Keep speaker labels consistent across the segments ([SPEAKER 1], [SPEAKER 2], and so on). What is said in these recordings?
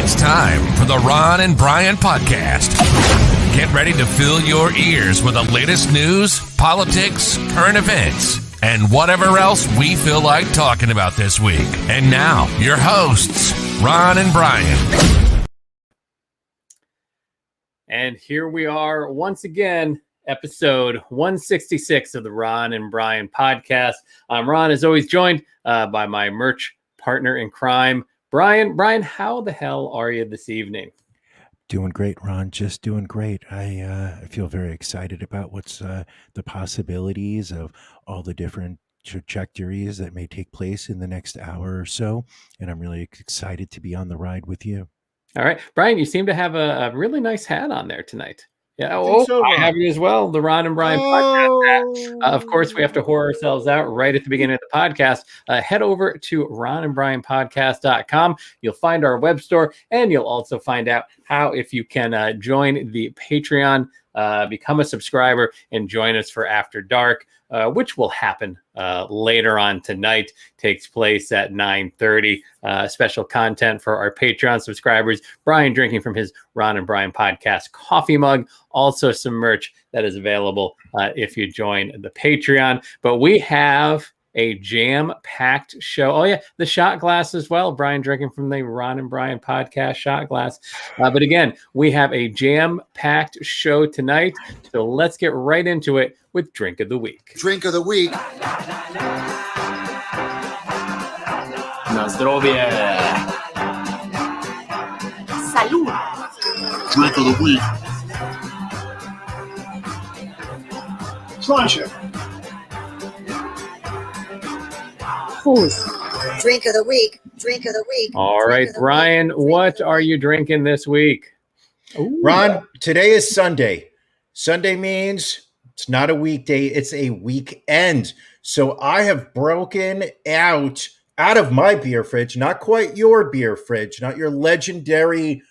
[SPEAKER 1] It's time for the Ron and Brian Podcast. Get ready to fill your ears with the latest news, politics, current events, and whatever else we feel like talking about this week. And now, your hosts, Ron and Brian.
[SPEAKER 2] And here we are once again, episode 166 of the Ron and Brian Podcast. I'm Ron, as always, joined by my merch partner in crime, Brian. Brian, how the hell are you this evening?
[SPEAKER 3] Doing great, Ron. Just doing great. I feel very excited about what's the possibilities of all the different trajectories that may take place in the next hour or so. And I'm really excited to be on the ride with you.
[SPEAKER 2] All right. Brian, you seem to have a really nice hat on there tonight. Yeah,
[SPEAKER 3] I
[SPEAKER 2] have you as well. The Ron and Brian podcast. Of course, we have to whore ourselves out right at the beginning of the podcast. Head over to ronandbrianpodcast.com. You'll find our web store, and you'll also find out how, if you can join the Patreon, become a subscriber, and join us for After Dark, which will happen later on tonight. Takes place at 9:30. Special content for our Patreon subscribers. Brian drinking from his Ron and Brian podcast coffee mug. Also some merch that is available if you join the Patreon. But we have a jam-packed show. Oh, yeah, the shot glass as well. Brian drinking from the Ron and Brian podcast shot glass. But again, we have a jam-packed show tonight. So let's get right into it with Drink of the Week.
[SPEAKER 4] Drink of the Week.
[SPEAKER 5] Na zdrowie.
[SPEAKER 6] Salud.
[SPEAKER 4] Drink of the Week.
[SPEAKER 5] Sláinte.
[SPEAKER 6] Drink of the week. Drink of the week.
[SPEAKER 2] All right, Brian, what are you drinking this week?
[SPEAKER 3] Ooh. Ron, today is Sunday. Sunday means it's not a weekday, it's a weekend. So I have broken out of my beer fridge, not quite your beer fridge, not your legendary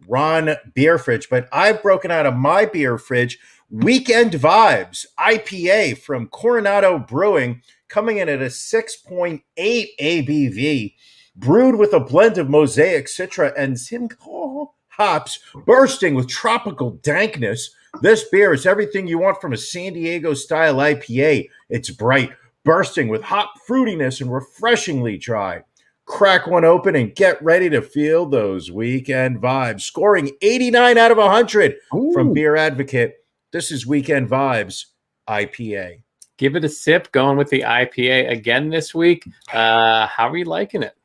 [SPEAKER 3] Ron beer fridge, but I've broken out of my beer fridge Weekend Vibes IPA from Coronado Brewing, coming in at a 6.8 ABV, brewed with a blend of Mosaic, Citra, and Simcoe hops, bursting with tropical dankness. This beer is everything you want from a San Diego-style IPA. It's bright, bursting with hop fruitiness and refreshingly dry. Crack one open and get ready to feel those weekend vibes. Scoring 89 out of 100 from Beer Advocate. This is Weekend Vibes IPA.
[SPEAKER 2] Give it a sip, going with the IPA again this week. How are you liking it?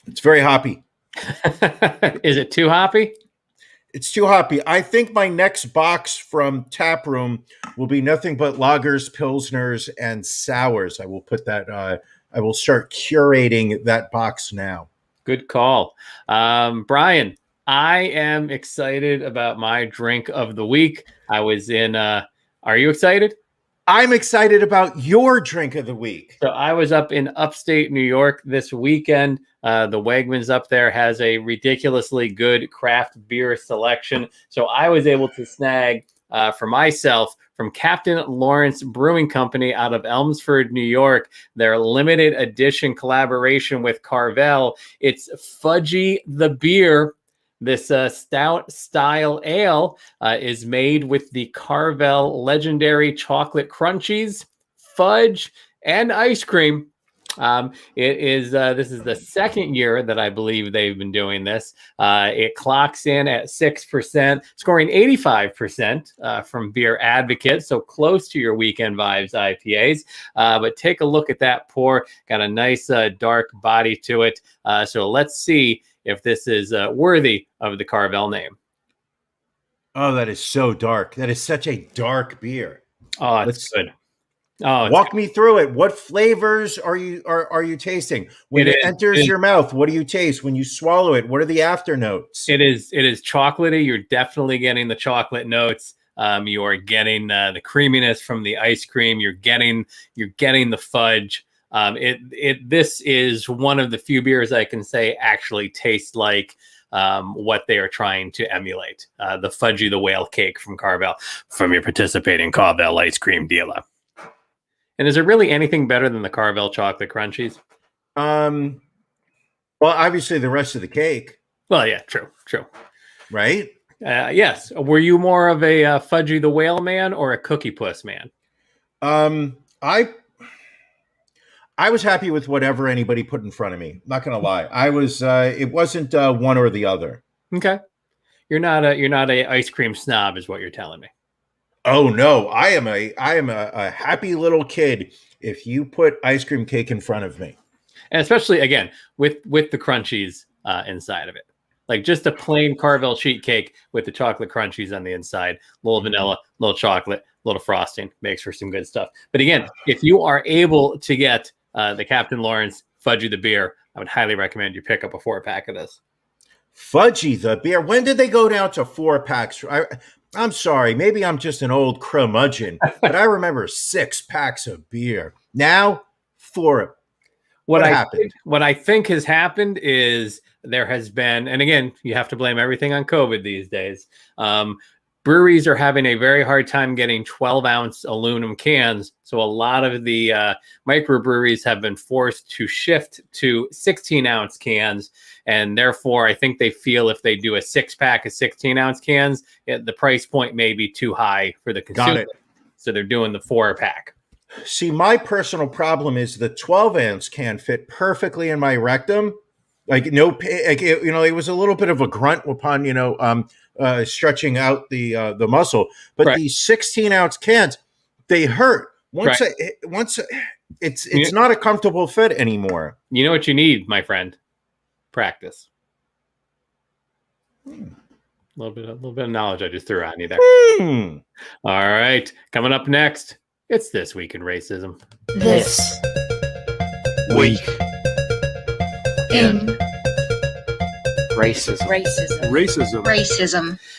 [SPEAKER 3] It's very hoppy.
[SPEAKER 2] Is it too hoppy?
[SPEAKER 3] It's too hoppy. I think my next box from Taproom will be nothing but lagers, pilsners, and sours. I will put that. I will start curating that box now.
[SPEAKER 2] Good call, Brian. I am excited about my drink of the week. I was in. Are you excited?
[SPEAKER 3] I'm excited about your drink of the week.
[SPEAKER 2] So I was up in upstate New York this weekend. The Wegmans up there has a ridiculously good craft beer selection. So I was able to snag for myself from Captain Lawrence Brewing Company out of Elmsford, New York, their limited edition collaboration with Carvel. It's Fudgy the Beer. This stout style ale is made with the Carvel legendary chocolate crunchies, fudge, and ice cream. This is the second year that I believe they've been doing this. It clocks in at 6%, scoring 85% from Beer Advocate, so close to your Weekend Vibes IPAs. But take a look at that pour. Got a nice dark body to it. So let's see if this is worthy of the Carvel name.
[SPEAKER 3] Oh, that is so dark. That is such a dark beer.
[SPEAKER 2] Oh, it's good. Oh,
[SPEAKER 3] walk me through it. What flavors are you tasting when it enters your mouth? What do you taste when you swallow it? What are the after notes?
[SPEAKER 2] It is chocolatey. You're definitely getting the chocolate notes. You are getting the creaminess from the ice cream. You're getting the fudge. This is one of the few beers I can say actually tastes like what they are trying to emulate. The Fudgy the Whale Cake from Carvel, from your participating Carvel ice cream dealer. And is there really anything better than the Carvel chocolate crunchies?
[SPEAKER 3] Well, obviously the rest of the cake,
[SPEAKER 2] Well, yeah, true.
[SPEAKER 3] right?
[SPEAKER 2] Yes. Were you more of a Fudgy the Whale man or a Cookie Puss man?
[SPEAKER 3] I was happy with whatever anybody put in front of me. Not gonna lie, I was. It wasn't one or the other.
[SPEAKER 2] Okay. You're not a ice cream snob, is what you're telling me.
[SPEAKER 3] Oh no, I am a happy little kid if you put ice cream cake in front of me.
[SPEAKER 2] And especially again with the crunchies inside of it, like just a plain Carvel sheet cake with the chocolate crunchies on the inside, little vanilla, little chocolate, little frosting, makes for some good stuff. But again, if you are able to get the Captain Lawrence Fudgy the Beer, I would highly recommend you pick up a 4-pack of this.
[SPEAKER 3] Fudgy the Beer. When did they go down to 4-packs? I'm sorry, maybe I'm just an old curmudgeon, but I remember 6 packs of beer. Now 4. What happened?
[SPEAKER 2] What I think has happened is there has been, and again, you have to blame everything on COVID these days. Breweries are having a very hard time getting 12-ounce aluminum cans. So a lot of the microbreweries have been forced to shift to 16-ounce cans. And therefore, I think they feel if they do a 6-pack of 16-ounce cans, the price point may be too high for the consumer.
[SPEAKER 3] Got it.
[SPEAKER 2] So they're doing the 4-pack.
[SPEAKER 3] See, my personal problem is the 12-ounce can fit perfectly in my rectum. Like it was a little bit of a grunt upon stretching out the muscle, but
[SPEAKER 2] right.
[SPEAKER 3] These 16-ounce cans, they hurt it's not a comfortable fit anymore.
[SPEAKER 2] You know what you need, my friend? Practice. A little bit of knowledge I just threw on you there. All right, coming up next, it's This Week in Racism.
[SPEAKER 7] This
[SPEAKER 5] Week
[SPEAKER 7] in
[SPEAKER 5] racism.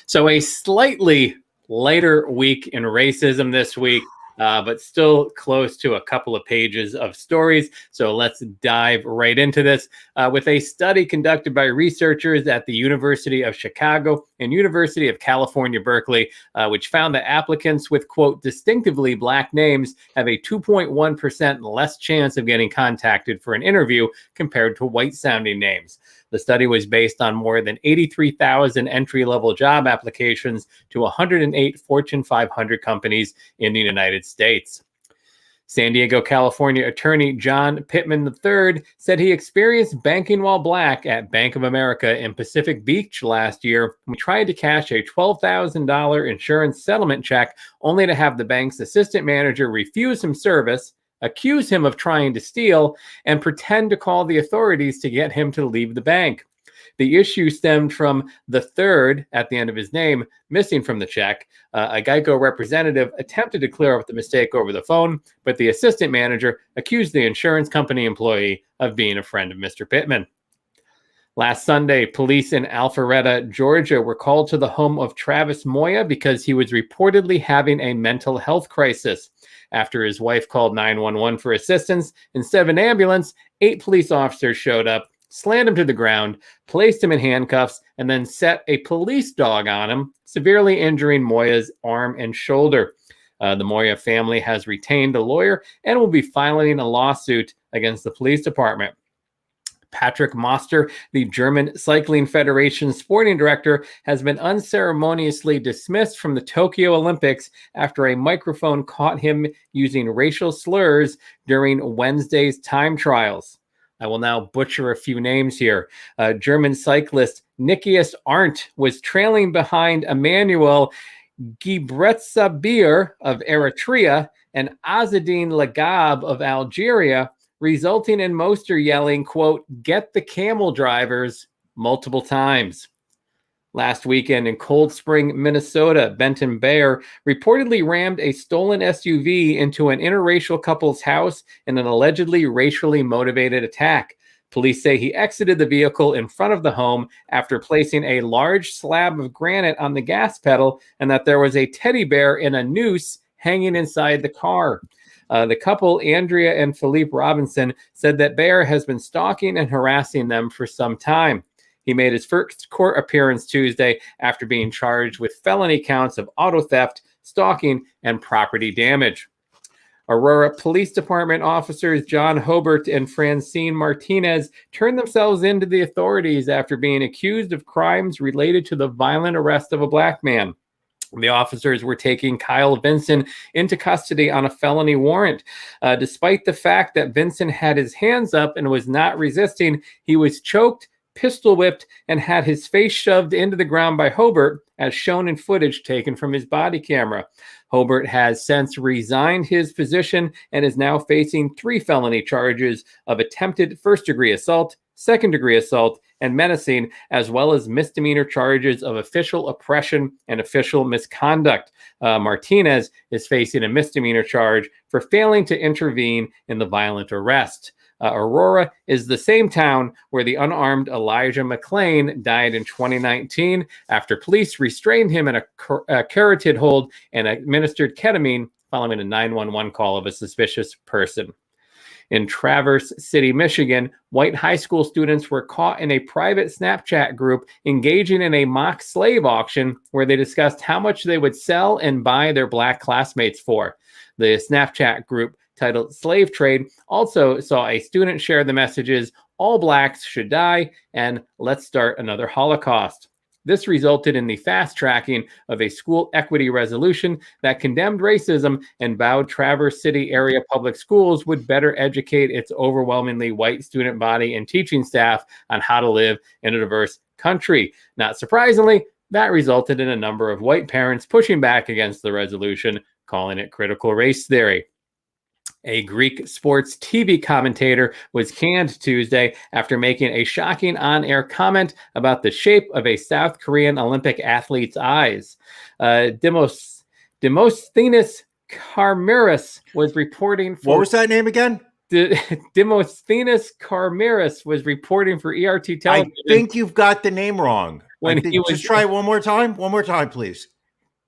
[SPEAKER 2] So a slightly lighter week in racism this week, but still close to a couple of pages of stories. So let's dive right into this with a study conducted by researchers at the University of Chicago and University of California, Berkeley, which found that applicants with, quote, distinctively Black names have a 2.1% less chance of getting contacted for an interview compared to white-sounding names. The study was based on more than 83,000 entry-level job applications to 108 Fortune 500 companies in the United States. San Diego, California attorney John Pittman III said he experienced banking while Black at Bank of America in Pacific Beach last year when he tried to cash a $12,000 insurance settlement check only to have the bank's assistant manager refuse him service, accuse him of trying to steal, and pretend to call the authorities to get him to leave the bank. The issue stemmed from the third at the end of his name missing from the check. A Geico representative attempted to clear up the mistake over the phone, but the assistant manager accused the insurance company employee of being a friend of Mr. Pittman. Last Sunday, police in Alpharetta, Georgia, were called to the home of Travis Moya because he was reportedly having a mental health crisis. After his wife called 911 for assistance, instead of an ambulance, 8 police officers showed up, slammed him to the ground, placed him in handcuffs, and then set a police dog on him, severely injuring Moya's arm and shoulder. The Moya family has retained a lawyer and will be filing a lawsuit against the police department. Patrick Moster, the German Cycling Federation sporting director, has been unceremoniously dismissed from the Tokyo Olympics after a microphone caught him using racial slurs during Wednesday's time trials. I will now butcher a few names here. German cyclist Nikias Arndt was trailing behind Emmanuel Gebretzabir of Eritrea and Azzedine Lagab of Algeria, resulting in Moster yelling, quote, "Get the camel drivers," multiple times. Last weekend in Cold Spring, Minnesota, Benton Bear reportedly rammed a stolen SUV into an interracial couple's house in an allegedly racially motivated attack. Police say he exited the vehicle in front of the home after placing a large slab of granite on the gas pedal and that there was a teddy bear in a noose hanging inside the car. The couple, Andrea and Philippe Robinson, said that Bear has been stalking and harassing them for some time. He made his first court appearance Tuesday after being charged with felony counts of auto theft, stalking, and property damage. Aurora Police Department officers John Hobart and Francine Martinez turned themselves into the authorities after being accused of crimes related to the violent arrest of a black man. The officers were taking Kyle Vinson into custody on a felony warrant. Despite the fact that Vinson had his hands up and was not resisting, he was choked, pistol whipped, and had his face shoved into the ground by Hobart, as shown in footage taken from his body camera. Hobart has since resigned his position and is now facing 3 felony charges of attempted first-degree assault, second-degree assault, and menacing, as well as misdemeanor charges of official oppression and official misconduct. Martinez is facing a misdemeanor charge for failing to intervene in the violent arrest. Aurora is the same town where the unarmed Elijah McClain died in 2019 after police restrained him in a carotid hold and administered ketamine following a 911 call of a suspicious person. In Traverse City, Michigan, white high school students were caught in a private Snapchat group engaging in a mock slave auction where they discussed how much they would sell and buy their black classmates for. The Snapchat group, titled Slave Trade, also saw a student share the messages, "All blacks should die," and "Let's start another Holocaust." This resulted in the fast-tracking of a school equity resolution that condemned racism and vowed Traverse City area public schools would better educate its overwhelmingly white student body and teaching staff on how to live in a diverse country. Not surprisingly, that resulted in a number of white parents pushing back against the resolution, calling it critical race theory. A Greek sports TV commentator was canned Tuesday after making a shocking on-air comment about the shape of a South Korean Olympic athlete's eyes. Demosthenes Karmiris was reporting for...
[SPEAKER 3] What was that name again?
[SPEAKER 2] Demosthenes Karmiris was reporting for ERT television.
[SPEAKER 3] I think you've got the name wrong. Just try it one more time. One more time, please.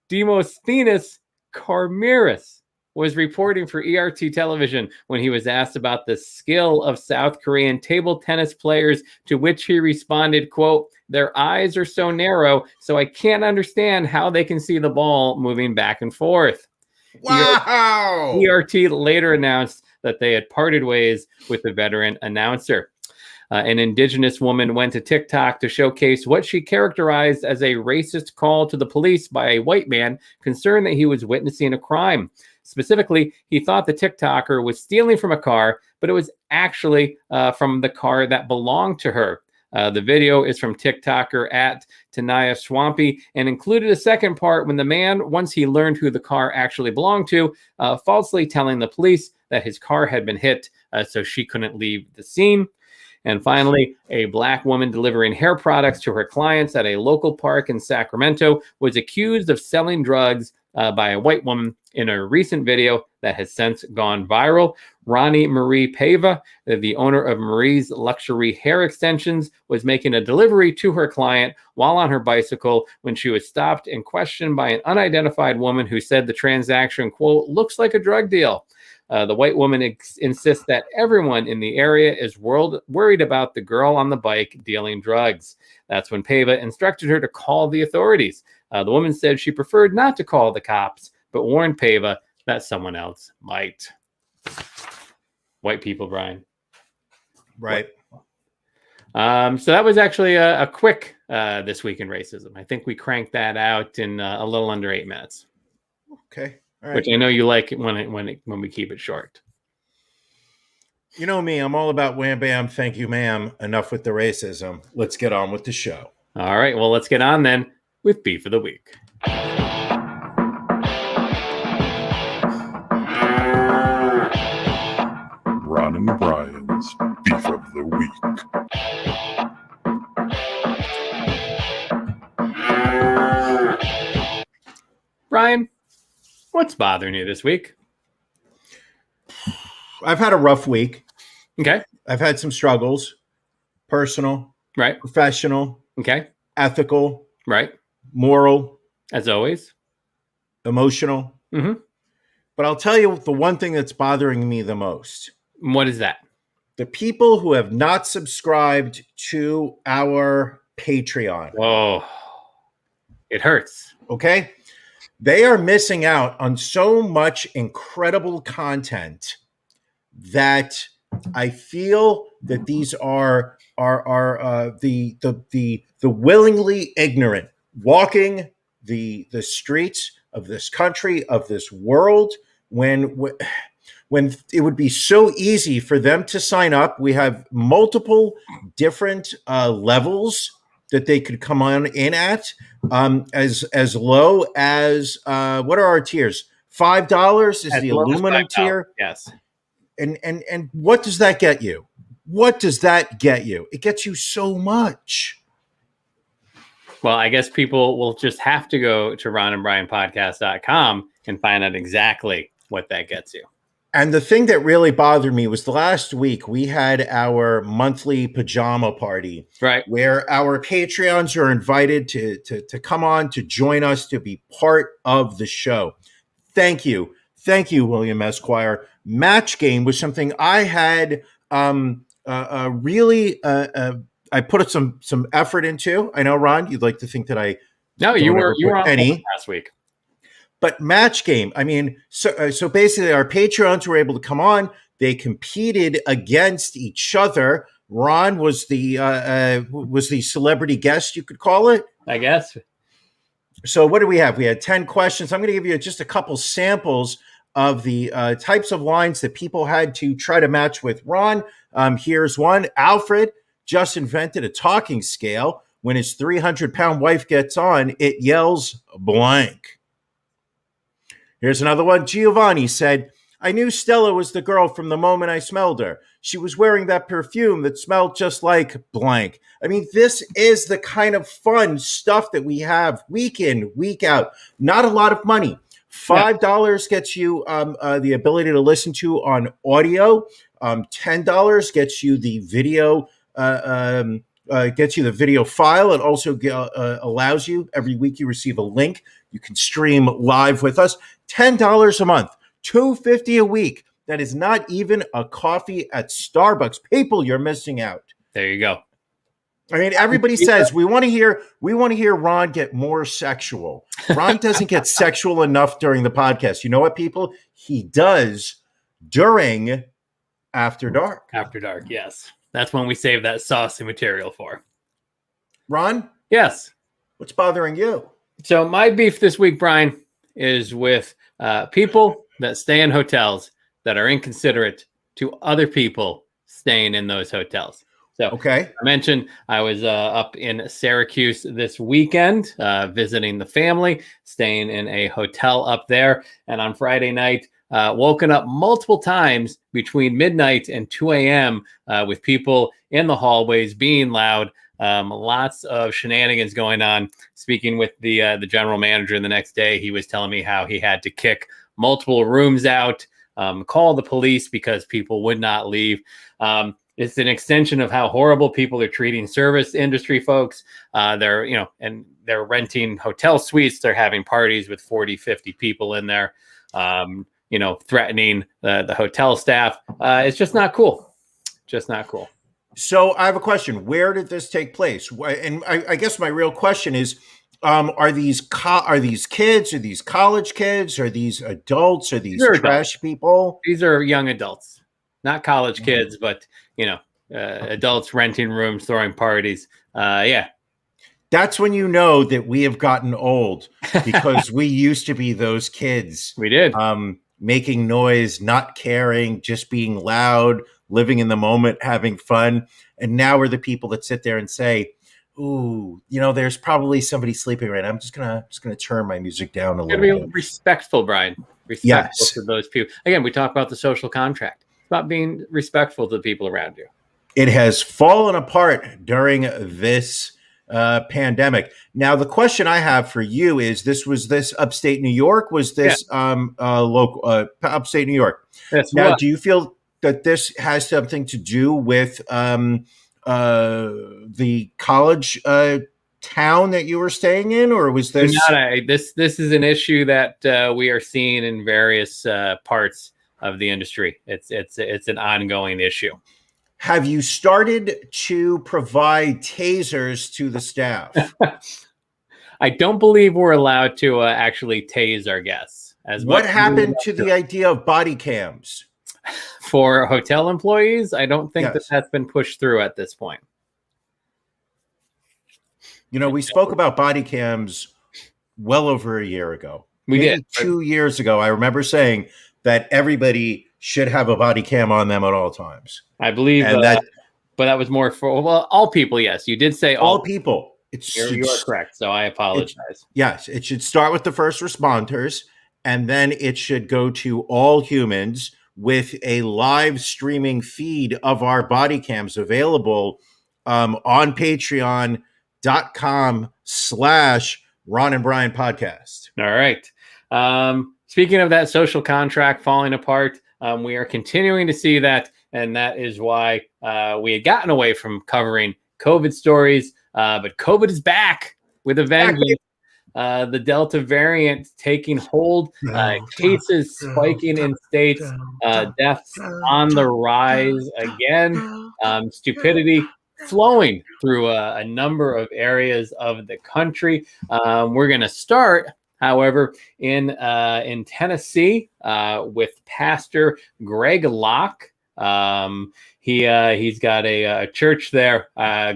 [SPEAKER 2] Demosthenes Karmiris was reporting for ERT television when he was asked about the skill of South Korean table tennis players, to which he responded, quote, "Their eyes are so narrow, so I can't understand how they can see the ball moving back and forth."
[SPEAKER 3] Wow!
[SPEAKER 2] ERT later announced that they had parted ways with the veteran announcer. An indigenous woman went to TikTok to showcase what she characterized as a racist call to the police by a white man concerned that he was witnessing a crime. Specifically, he thought the TikToker was stealing from a car, but it was actually from the car that belonged to her. The video is from TikToker at Tanaya Swampy and included a second part when the man, once he learned who the car actually belonged to, falsely telling the police that his car had been hit, so she couldn't leave the scene. And finally, a black woman delivering hair products to her clients at a local park in Sacramento was accused of selling drugs by a white woman in a recent video that has since gone viral. Ronnie Marie Pava, the owner of Marie's Luxury Hair Extensions, was making a delivery to her client while on her bicycle when she was stopped and questioned by an unidentified woman who said the transaction, quote, "looks like a drug deal." The white woman insists that everyone in the area is worried about the girl on the bike dealing drugs. That's when Pava instructed her to call the authorities. The woman said she preferred not to call the cops, but warned Pava that someone else might. White people, Brian.
[SPEAKER 3] Right.
[SPEAKER 2] So that was actually a quick This Week in Racism. I think we cranked that out in a little under 8 minutes.
[SPEAKER 3] Okay. All right.
[SPEAKER 2] Which I know you like when we keep it short.
[SPEAKER 3] You know me, I'm all about wham bam, thank you ma'am. Enough with the racism. Let's get on with the show.
[SPEAKER 2] All right, well, let's get on then with Beef of the Week.
[SPEAKER 4] Ron and Brian's Beef of the Week.
[SPEAKER 2] Brian, what's bothering you this week?
[SPEAKER 3] I've had a rough week.
[SPEAKER 2] Okay.
[SPEAKER 3] I've had some struggles. Personal.
[SPEAKER 2] Right.
[SPEAKER 3] Professional.
[SPEAKER 2] Okay.
[SPEAKER 3] Ethical.
[SPEAKER 2] Right.
[SPEAKER 3] Moral.
[SPEAKER 2] As always.
[SPEAKER 3] Emotional.
[SPEAKER 2] Mm-hmm.
[SPEAKER 3] But I'll tell you the one thing that's bothering me the most.
[SPEAKER 2] What is that?
[SPEAKER 3] The people who have not subscribed to our Patreon.
[SPEAKER 2] Whoa. It hurts.
[SPEAKER 3] Okay? They are missing out on so much incredible content that I feel that these are the willingly ignorant walking the streets of this country, of this world, when it would be so easy for them to sign up. We have multiple different levels that they could come on in at, as low as what are our tiers? $5 is
[SPEAKER 2] As
[SPEAKER 3] the
[SPEAKER 2] low as
[SPEAKER 3] aluminum
[SPEAKER 2] $5.
[SPEAKER 3] tier.
[SPEAKER 2] Yes.
[SPEAKER 3] And what does that get you? What does that get you? It gets you so much.
[SPEAKER 2] Well, I guess people will just have to go to ronandbrianpodcast.com and find out exactly what that gets you.
[SPEAKER 3] And the thing that really bothered me was the last week we had our monthly pajama party,
[SPEAKER 2] Right.
[SPEAKER 3] where our Patreons are invited to come on, to join us, to be part of the show. Thank you. Thank you, William Esquire. Match Game was something I had really I put some effort into. I know, Ron, you'd like to think that I
[SPEAKER 2] you were on
[SPEAKER 3] any
[SPEAKER 2] last week.
[SPEAKER 3] But Match Game, I mean, so basically our Patreons were able to come on. They competed against each other. Ron was the celebrity guest, you could call it,
[SPEAKER 2] I guess.
[SPEAKER 3] So what do we have? We had 10 questions. I'm going to give you just a couple samples of the types of lines that people had to try to match with Ron. Here's one. Alfred just invented a talking scale. When his 300-pound wife gets on, it yells blank. Here's another one. Giovanni said, I knew Stella was the girl from the moment I smelled her. She was wearing that perfume that smelled just like blank. I mean, this is the kind of fun stuff that we have week in, week out. Not a lot of money. $5 gets you the ability to listen to on audio. $10 gets you the video. Gets you the video file. It also allows you, every week you receive a link. You can stream live with us. $10 a month, $2.50 a week. That is not even a coffee at Starbucks. People, you're missing out.
[SPEAKER 2] There you go.
[SPEAKER 3] I mean, everybody says we want to hear Ron get more sexual. Ron doesn't get sexual enough during the podcast. You know what, people? He does during After Dark.
[SPEAKER 2] After Dark, yes. That's when we save that saucy material for.
[SPEAKER 3] Ron?
[SPEAKER 2] Yes.
[SPEAKER 3] What's bothering you?
[SPEAKER 2] So my beef this week, Brian, is with people that stay in hotels that are inconsiderate to other people staying in those hotels. So
[SPEAKER 3] okay.
[SPEAKER 2] I mentioned I was up in Syracuse this weekend, visiting the family, staying in a hotel up there. And on Friday night, woken up multiple times between midnight and 2 a.m. With people in the hallways being loud. Lots of shenanigans going on. Speaking with the general manager the next day, he was telling me how he had to kick multiple rooms out, call the police because people would not leave. It's an extension of how horrible people are treating service industry folks. They're renting hotel suites. They're having parties with 40, 50 people in there, threatening the hotel staff. It's just not cool. Just not cool.
[SPEAKER 3] So I have a question. Where did this take place? And I guess my real question is, are these kids? Are these college kids? Are these adults? Are these trash people?
[SPEAKER 2] These are young adults, not college kids, but adults renting rooms, throwing parties. Yeah.
[SPEAKER 3] That's when you know that we have gotten old, because we used to be those kids.
[SPEAKER 2] We did.
[SPEAKER 3] Making noise, not caring, just being loud, living in the moment, having fun. And now we're the people that sit there and say, ooh, there's probably somebody sleeping right now. I'm just gonna turn my music down a little bit.
[SPEAKER 2] Be respectful, Brian. Respectful to those people. Again, we talk about the social contract. It's about being respectful to the people around you.
[SPEAKER 3] It has fallen apart during this pandemic. Now, the question I have for you is: was this upstate New York? Was this local upstate New York? Now, do you feel that this has something to do with the college town that you were staying in, or was this?
[SPEAKER 2] This is an issue that we are seeing in various parts of the industry. It's an ongoing issue.
[SPEAKER 3] Have you started to provide tasers to the staff?
[SPEAKER 2] I don't believe we're allowed to actually tase our guests.
[SPEAKER 3] What happened to the idea of body cams?
[SPEAKER 2] For hotel employees? I don't think
[SPEAKER 3] Yes.
[SPEAKER 2] that's been pushed through at this point.
[SPEAKER 3] You know, we spoke about body cams well over a year ago.
[SPEAKER 2] We
[SPEAKER 3] Maybe
[SPEAKER 2] did.
[SPEAKER 3] 2 years ago. I remember saying that everybody should have a body cam on them at all times.
[SPEAKER 2] I believe,
[SPEAKER 3] And that
[SPEAKER 2] but that was more for all people. Yes, you did say
[SPEAKER 3] all people.
[SPEAKER 2] You are correct. So I apologize.
[SPEAKER 3] Yes, it should start with the first responders, and then it should go to all humans with a live streaming feed of our body cams available on patreon.com/Ron and Brian podcast.
[SPEAKER 2] All right. Speaking of that social contract falling apart, we are continuing to see that. And that is why we had gotten away from covering COVID stories. But COVID is back with a vengeance. The Delta variant taking hold, cases spiking in states, deaths on the rise again, stupidity flowing through a number of areas of the country. We're going to start, however, in Tennessee with Pastor Greg Locke. He's got a church there,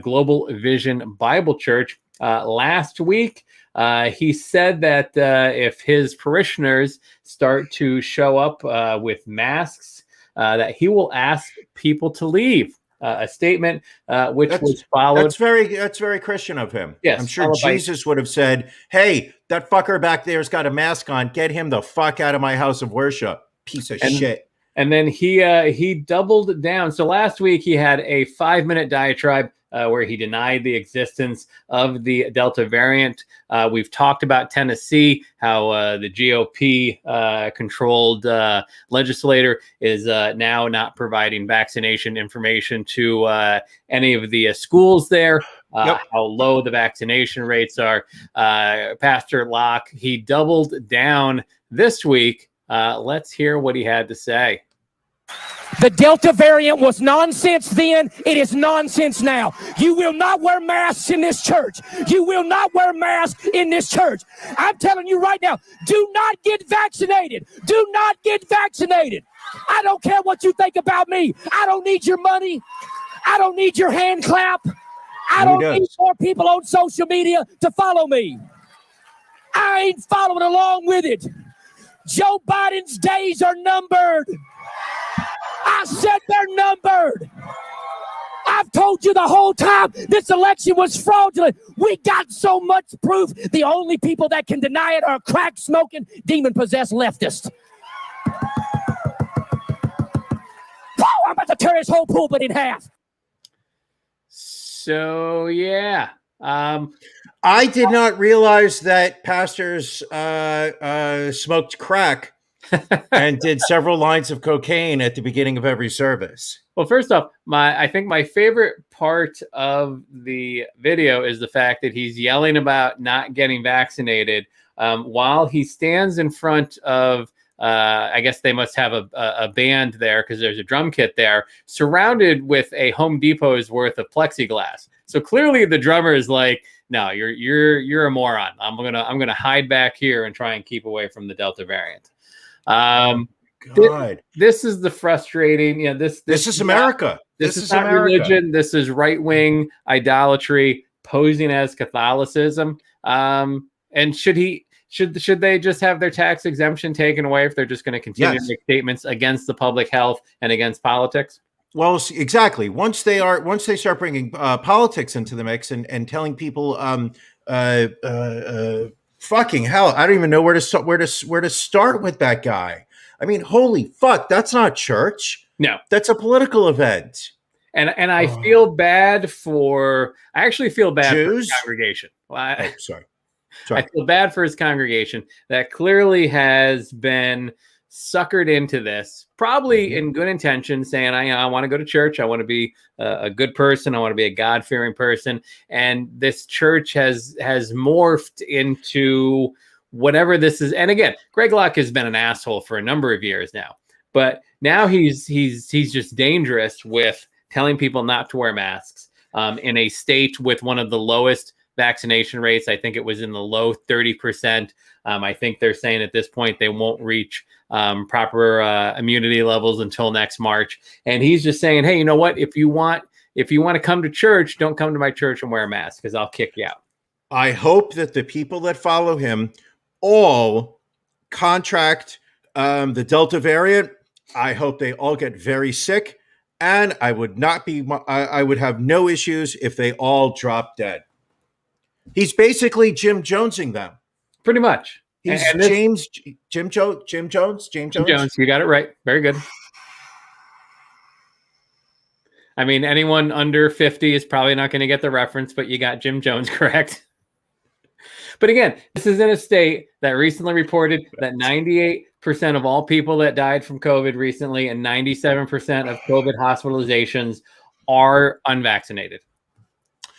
[SPEAKER 2] Global Vision Bible Church. Last week, he said that if his parishioners start to show up with masks, that he will ask people to leave. A statement which was followed.
[SPEAKER 3] That's very Christian of him.
[SPEAKER 2] Yes,
[SPEAKER 3] I'm sure Jesus would have said, "Hey, that fucker back there's got a mask on. Get him the fuck out of my house of worship, piece of shit."
[SPEAKER 2] And then he doubled down. So last week he had a 5-minute diatribe where he denied the existence of the Delta variant. We've talked about Tennessee, how the GOP controlled legislator is now not providing vaccination information to any of the schools there, how low the vaccination rates are. Pastor Locke, he doubled down this week. Let's hear what he had to say.
[SPEAKER 7] The Delta variant was nonsense then. It is nonsense now. You will not wear masks in this church. You will not wear masks in this church. I'm telling you right now, do not get vaccinated. Do not get vaccinated. I don't care what you think about me. I don't need your money. I don't need your hand clap. I don't need more people on social media to follow me. I ain't following along with it. Joe Biden's days are numbered. I said they're numbered. I've told you the whole time this election was fraudulent. We got so much proof. The only people that can deny it are crack-smoking, demon-possessed leftists. Woo, I'm about to tear this whole pulpit in half.
[SPEAKER 2] So, yeah.
[SPEAKER 3] I did not realize that pastors smoked crack and did several lines of cocaine at the beginning of every service.
[SPEAKER 2] Well, first off, I think my favorite part of the video is the fact that he's yelling about not getting vaccinated while he stands in front of, I guess they must have a band there because there's a drum kit there, surrounded with a Home Depot's worth of plexiglass. So clearly the drummer is like, no, you're a moron. I'm gonna hide back here and try and keep away from the Delta variant. This is the frustrating. This
[SPEAKER 3] is America.
[SPEAKER 2] This is not America. Religion. This is right-wing idolatry posing as Catholicism. And should they just have their tax exemption taken away if they're just going to continue to make statements against the public health and against politics?
[SPEAKER 3] Well, exactly. Once they start bringing politics into the mix and telling people, fucking hell, I don't even know where to start with that guy. I mean, holy fuck, that's not church.
[SPEAKER 2] No,
[SPEAKER 3] that's a political event.
[SPEAKER 2] And I feel bad for. I actually feel bad
[SPEAKER 3] Jews?
[SPEAKER 2] for his congregation. Well,
[SPEAKER 3] sorry.
[SPEAKER 2] I feel bad for his congregation that clearly has been suckered into this, probably in good intention, saying, I want to go to church. I want to be a good person. I want to be a God-fearing person. And this church has morphed into whatever this is. And again, Greg Locke has been an asshole for a number of years now, but now he's just dangerous with telling people not to wear masks in a state with one of the lowest vaccination rates. I think it was in the low 30%. I think they're saying at this point they won't reach proper immunity levels until next March. And he's just saying, hey, you know what? If you want to come to church, don't come to my church and wear a mask because I'll kick you out.
[SPEAKER 3] I hope that the people that follow him all contract the Delta variant. I hope they all get very sick, and I would have no issues if they all drop dead. He's basically Jim Jonesing them.
[SPEAKER 2] Pretty much.
[SPEAKER 3] He's Jim Jones. Jim Jones.
[SPEAKER 2] You got it right. Very good. I mean, anyone under 50 is probably not going to get the reference, but you got Jim Jones correct. But again, this is in a state that recently reported that 98% of all people that died from COVID recently and 97% of COVID hospitalizations are unvaccinated.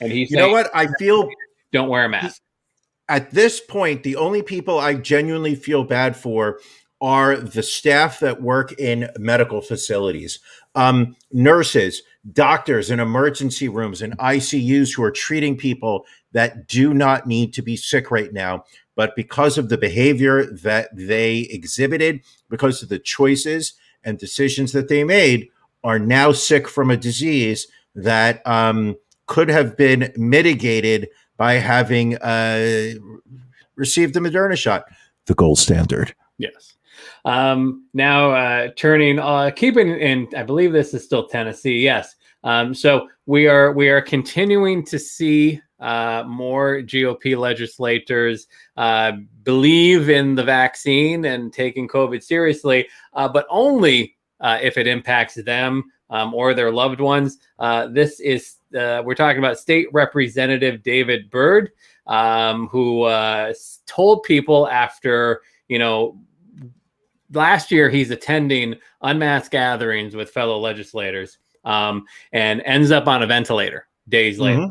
[SPEAKER 2] And he's saying,
[SPEAKER 3] you know what? I feel
[SPEAKER 2] don't wear a mask.
[SPEAKER 3] At this point, the only people I genuinely feel bad for are the staff that work in medical facilities, nurses, doctors in emergency rooms and ICUs who are treating people that do not need to be sick right now. But because of the behavior that they exhibited, because of the choices and decisions that they made, are now sick from a disease that could have been mitigated by having received the Moderna shot. The gold standard.
[SPEAKER 2] Yes. Now turning, keeping in, I believe this is still Tennessee. Yes. So we are continuing to see more GOP legislators believe in the vaccine and taking COVID seriously, but only if it impacts them or their loved ones. This is we're talking about State Representative David Byrd, who told people after, last year he's attending unmasked gatherings with fellow legislators and ends up on a ventilator days later.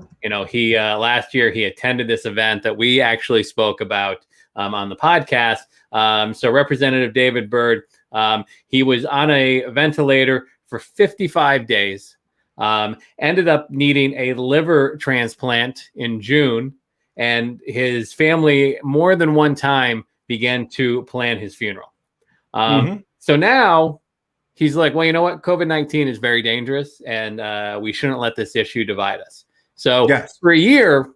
[SPEAKER 2] He last year he attended this event that we actually spoke about on the podcast. So Representative David Byrd, he was on a ventilator for 55 days. Ended up needing a liver transplant in June, and his family more than one time began to plan his funeral. So now he's like, well, you know what? COVID-19 is very dangerous, and we shouldn't let this issue divide us. So for a year,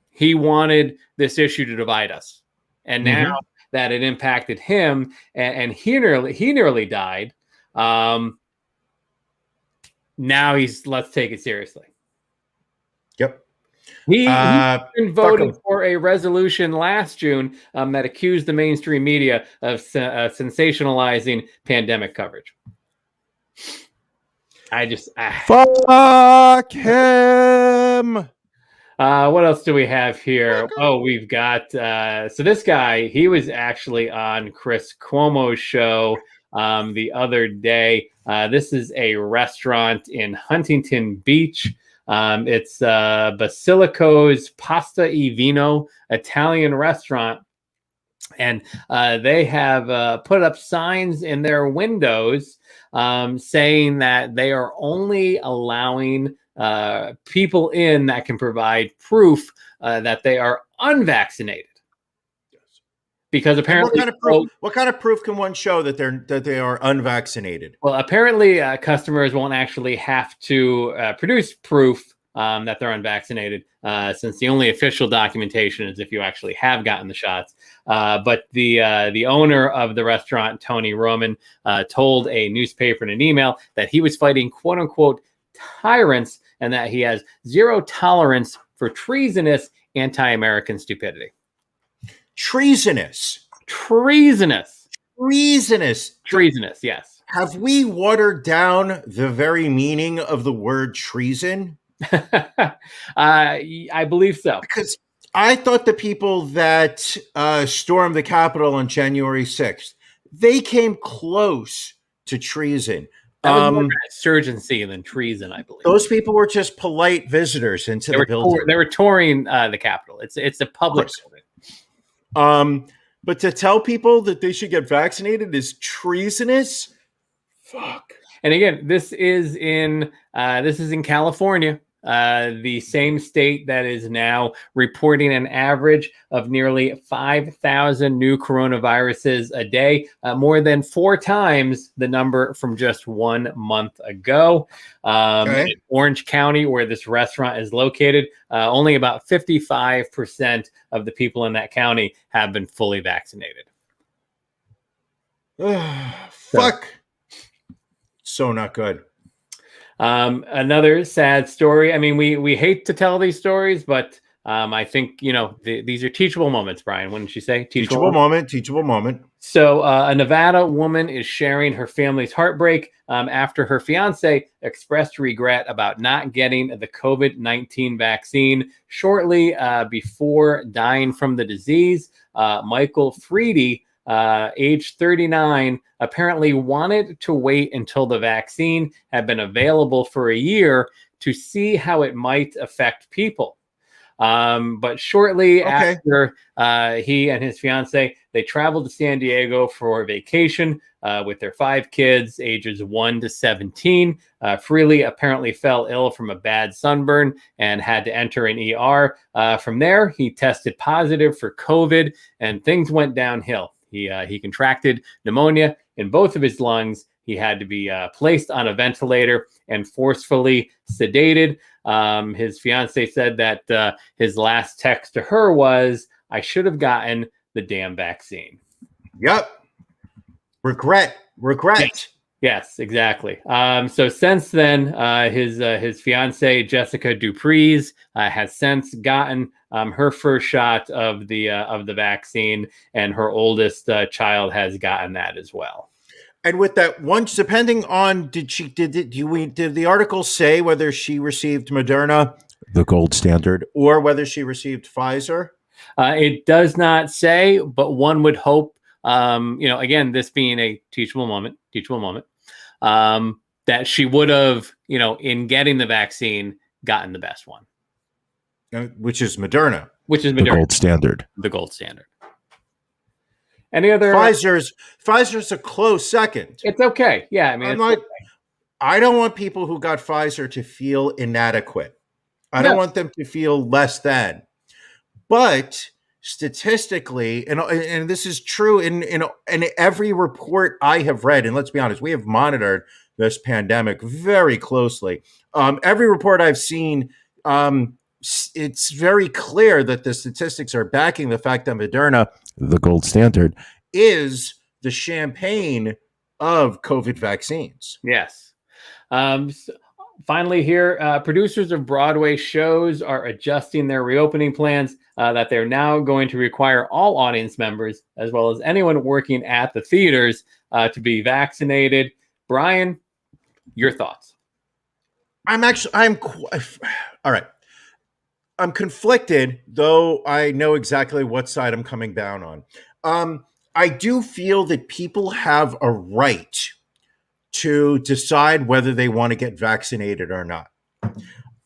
[SPEAKER 2] he wanted this issue to divide us. And now that it impacted him and he nearly died, now let's take it seriously.
[SPEAKER 3] Yep.
[SPEAKER 2] He voted for a resolution last June that accused the mainstream media of sensationalizing pandemic coverage.
[SPEAKER 3] Fuck him.
[SPEAKER 2] What else do we have here? Oh, we've got so this guy, he was actually on Chris Cuomo's show the other day. This is a restaurant in Huntington Beach. It's Basilico's Pasta e Vino Italian restaurant. And they have put up signs in their windows saying that they are only allowing people in that can provide proof that they are unvaccinated. Because apparently,
[SPEAKER 3] what kind of proof can one show that they are unvaccinated?
[SPEAKER 2] Well, apparently, customers won't actually have to produce proof that they're unvaccinated, since the only official documentation is if you actually have gotten the shots. But the owner of the restaurant, Tony Roman, told a newspaper in an email that he was fighting "quote unquote" tyrants and that he has zero tolerance for treasonous anti-American stupidity.
[SPEAKER 3] Treasonous.
[SPEAKER 2] Yes.
[SPEAKER 3] Have we watered down the very meaning of the word treason?
[SPEAKER 2] I believe so.
[SPEAKER 3] Because I thought the people that stormed the Capitol on January 6th, they came close to treason.
[SPEAKER 2] That was more insurgency than treason, I believe.
[SPEAKER 3] Those people were just polite visitors into the building.
[SPEAKER 2] They were touring the Capitol. It's a public building.
[SPEAKER 3] But to tell people that they should get vaccinated is treasonous. Fuck.
[SPEAKER 2] And again, this is in California. the same state that is now reporting an average of nearly 5,000 new coronaviruses a day, more than 4 times the number from just 1 month ago.
[SPEAKER 3] Okay.
[SPEAKER 2] In Orange County, where this restaurant is located, only about 55% of the people in that county have been fully vaccinated.
[SPEAKER 3] Fuck. So not good.
[SPEAKER 2] Another sad story. I mean, we hate to tell these stories, but I think, these are teachable moments, Brian. Wouldn't you say?
[SPEAKER 3] Teachable moment.
[SPEAKER 2] So a Nevada woman is sharing her family's heartbreak after her fiance expressed regret about not getting the COVID-19 vaccine shortly before dying from the disease. Michael Freedy, age 39, apparently wanted to wait until the vaccine had been available for a year to see how it might affect people. But shortly after he and his fiance, they traveled to San Diego for a vacation with their 5 kids, ages 1 to 17. Freely apparently fell ill from a bad sunburn and had to enter an ER. From there, he tested positive for COVID, and things went downhill. He contracted pneumonia in both of his lungs. He had to be placed on a ventilator and forcefully sedated. His fiance said that his last text to her was, "I should have gotten the damn vaccine."
[SPEAKER 3] Yep. Regret.
[SPEAKER 2] Yes, exactly. So since then, his fiance Jessica Dupreez has since gotten her first shot of the vaccine, and her oldest child has gotten that as well.
[SPEAKER 3] And with that, once depending on did the article say whether she received Moderna, the gold standard, or whether she received Pfizer?
[SPEAKER 2] It does not say, but one would hope. Again, this being a teachable moment, that she would have, in getting the vaccine, gotten the best one,
[SPEAKER 3] which is Moderna.
[SPEAKER 2] The
[SPEAKER 3] gold standard.
[SPEAKER 2] The gold standard. Any other?
[SPEAKER 3] Pfizer's a close second.
[SPEAKER 2] It's okay. Yeah, I mean,
[SPEAKER 3] I don't want people who got Pfizer to feel inadequate. I don't want them to feel less than. But statistically, and this is true in every report I have read, and let's be honest, we have monitored this pandemic very closely. Every report I've seen, it's very clear that the statistics are backing the fact that Moderna, the gold standard, is the champagne of COVID vaccines.
[SPEAKER 2] Yes. Finally here, producers of Broadway shows are adjusting their reopening plans that they're now going to require all audience members, as well as anyone working at the theaters, to be vaccinated. Brian, your thoughts?
[SPEAKER 3] All right. I'm conflicted, though I know exactly what side I'm coming down on. I do feel that people have a right to decide whether they want to get vaccinated or not.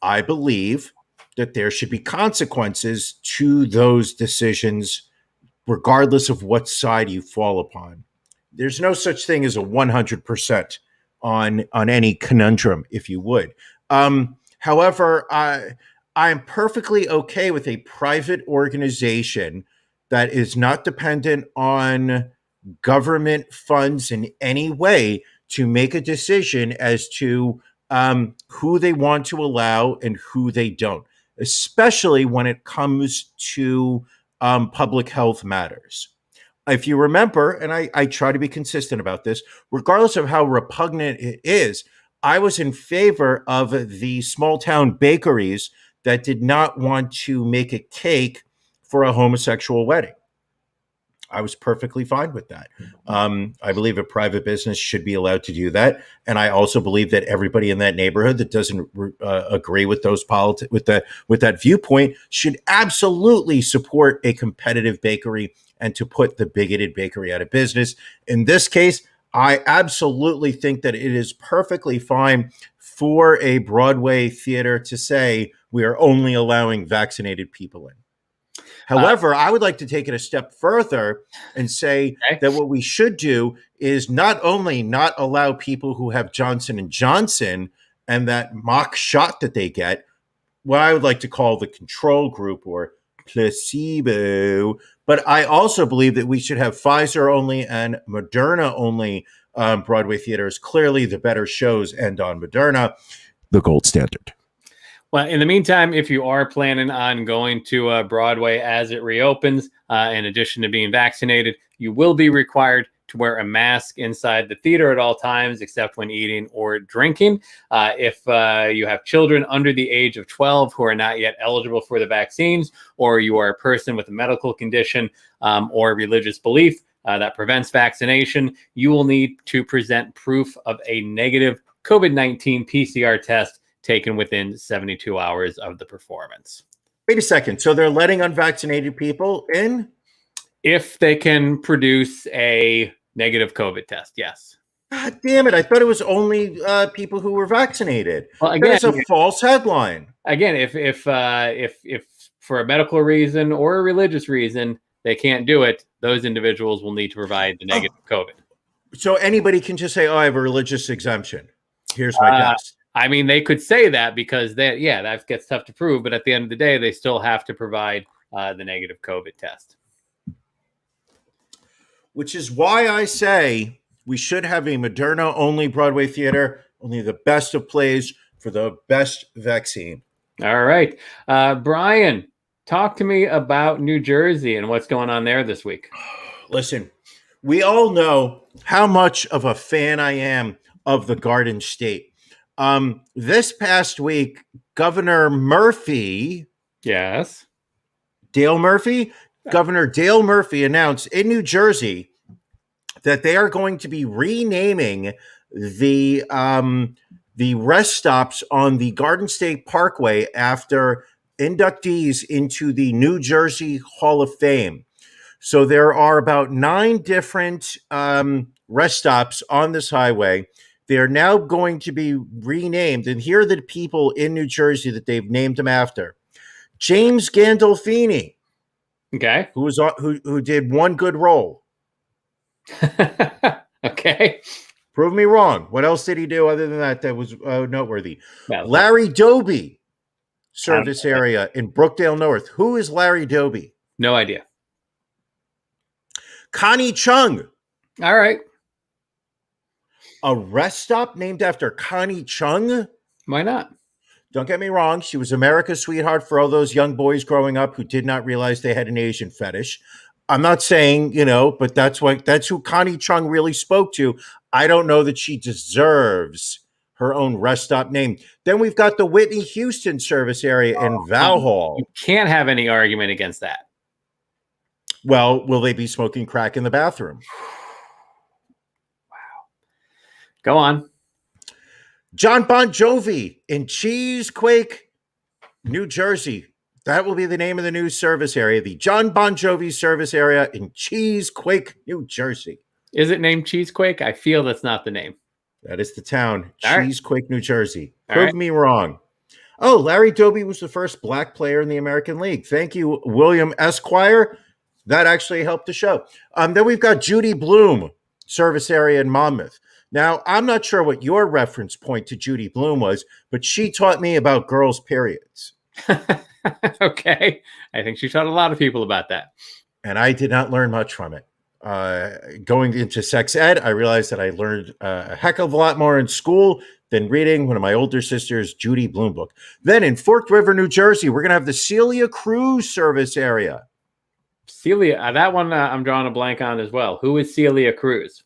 [SPEAKER 3] I believe that there should be consequences to those decisions, regardless of what side you fall upon. There's no such thing as a 100% on any conundrum, if you would. However, I'm perfectly okay with a private organization that is not dependent on government funds in any way to make a decision as to who they want to allow and who they don't, especially when it comes to public health matters. If you remember, and I try to be consistent about this, regardless of how repugnant it is, I was in favor of the small town bakeries that did not want to make a cake for a homosexual wedding. I was perfectly fine with that. I believe a private business should be allowed to do that, and I also believe that everybody in that neighborhood that doesn't agree with those with that viewpoint should absolutely support a competitive bakery and to put the bigoted bakery out of business. In this case, I absolutely think that it is perfectly fine for a Broadway theater to say we are only allowing vaccinated people in. However, I would like to take it a step further and say that what we should do is not only not allow people who have Johnson & Johnson and that mock shot that they get, what I would like to call the control group or placebo. But I also believe that we should have Pfizer only and Moderna only Broadway theaters. Clearly, the better shows end on Moderna, the gold standard.
[SPEAKER 2] Well, in the meantime, if you are planning on going to Broadway as it reopens, in addition to being vaccinated, you will be required to wear a mask inside the theater at all times, except when eating or drinking. If you have children under the age of 12 who are not yet eligible for the vaccines, or you are a person with a medical condition or religious belief that prevents vaccination, you will need to present proof of a negative COVID-19 PCR test taken within 72 hours of the performance.
[SPEAKER 3] Wait a second. So they're letting unvaccinated people in?
[SPEAKER 2] If they can produce a negative COVID test, yes.
[SPEAKER 3] God damn it. I thought it was only people who were vaccinated.
[SPEAKER 2] Well, again,
[SPEAKER 3] that's a false headline.
[SPEAKER 2] Again, if for a medical reason or a religious reason they can't do it, those individuals will need to provide the negative COVID.
[SPEAKER 3] So anybody can just say, oh, I have a religious exemption. Here's my test.
[SPEAKER 2] I mean, they could say that because that gets tough to prove, but at the end of the day, they still have to provide the negative COVID test.
[SPEAKER 3] Which is why I say we should have a Moderna-only Broadway theater, only the best of plays for the best vaccine.
[SPEAKER 2] All right. Brian, talk to me about New Jersey and what's going on there this week.
[SPEAKER 3] Listen, we all know how much of a fan I am of the Garden State. This past week, Governor Murphy...
[SPEAKER 2] Yes.
[SPEAKER 3] Governor Dale Murphy announced in New Jersey that they are going to be renaming the rest stops on the Garden State Parkway after inductees into the New Jersey Hall of Fame. So there are about 9 different rest stops on this highway. They are now going to be renamed, and here are the people in New Jersey that they've named them after. James Gandolfini.
[SPEAKER 2] Okay.
[SPEAKER 3] Who did one good role.
[SPEAKER 2] Okay.
[SPEAKER 3] Prove me wrong. What else did he do other than that was noteworthy?
[SPEAKER 2] Well,
[SPEAKER 3] Larry Doby, service area in Brookdale North. Who is Larry Doby?
[SPEAKER 2] No idea.
[SPEAKER 3] Connie Chung.
[SPEAKER 2] All right.
[SPEAKER 3] A rest stop named after Connie Chung?
[SPEAKER 2] Why not?
[SPEAKER 3] Don't get me wrong. She was America's sweetheart for all those young boys growing up who did not realize they had an Asian fetish. I'm not saying, but that's who Connie Chung really spoke to. I don't know that she deserves her own rest stop name. Then we've got the Whitney Houston service area in Valhall.
[SPEAKER 2] You can't have any argument against that.
[SPEAKER 3] Well, will they be smoking crack in the bathroom?
[SPEAKER 2] Wow. Go on.
[SPEAKER 3] John Bon Jovi in Cheesequake, New Jersey. That will be the name of the new service area, the John Bon Jovi service area in Cheesequake, New Jersey.
[SPEAKER 2] Is it named Cheesequake? I feel that's not the name.
[SPEAKER 3] That is the town,
[SPEAKER 2] All right.
[SPEAKER 3] Cheesequake, New Jersey.
[SPEAKER 2] All
[SPEAKER 3] Prove
[SPEAKER 2] right.
[SPEAKER 3] me wrong. Oh, Larry Doby was the first black player in the American League. Thank you, William Esquire. That actually helped the show. Then we've got Judy Blume, service area in Monmouth. Now, I'm not sure what your reference point to Judy Blume was, but she taught me about girls' periods.
[SPEAKER 2] Okay. I think she taught a lot of people about that.
[SPEAKER 3] And I did not learn much from it. Going into sex ed, I realized that I learned a heck of a lot more in school than reading one of my older sister's Judy Blume book. Then in Forked River, New Jersey, we're going to have the Celia Cruz service area.
[SPEAKER 2] Celia, that one I'm drawing a blank on as well. Who is Celia Cruz?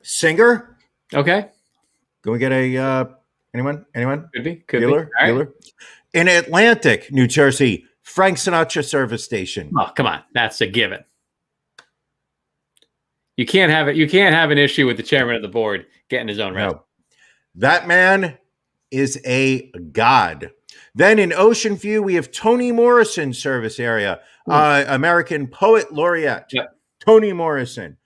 [SPEAKER 3] Singer.
[SPEAKER 2] Okay.
[SPEAKER 3] Can we get a anyone?
[SPEAKER 2] Could be.
[SPEAKER 3] Bueller?
[SPEAKER 2] All right.
[SPEAKER 3] Bueller? In Atlantic, New Jersey, Frank Sinatra service station.
[SPEAKER 2] Oh, come on. That's a given. You can't have it. You can't have an issue with the chairman of the board getting his own rest.
[SPEAKER 3] No. That man is a god. Then in Ocean View, we have Toni Morrison service area, American poet laureate, Toni Morrison.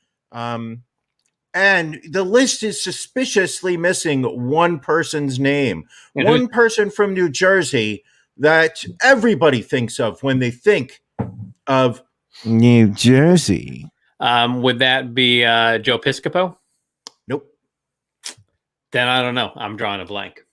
[SPEAKER 3] And the list is suspiciously missing one person's name. One person from New Jersey that everybody thinks of when they think of New Jersey.
[SPEAKER 2] Would that be Joe Piscopo?
[SPEAKER 3] Nope.
[SPEAKER 2] Then I don't know. I'm drawing a blank.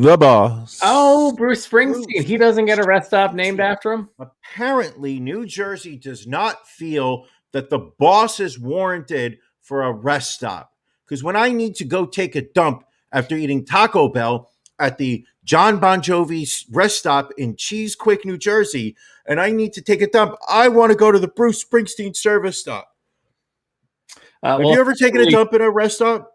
[SPEAKER 4] the boss.
[SPEAKER 2] Oh, Bruce Springsteen. He doesn't get a rest stop named after him?
[SPEAKER 3] Apparently, New Jersey does not feel that the boss is warranted for a rest stop. Because when I need to go take a dump after eating Taco Bell at the John Bon Jovi's rest stop in Cheese Quick, New Jersey, and I need to take a dump, I want to go to the Bruce Springsteen service stop. Have you ever taken a dump in a rest stop?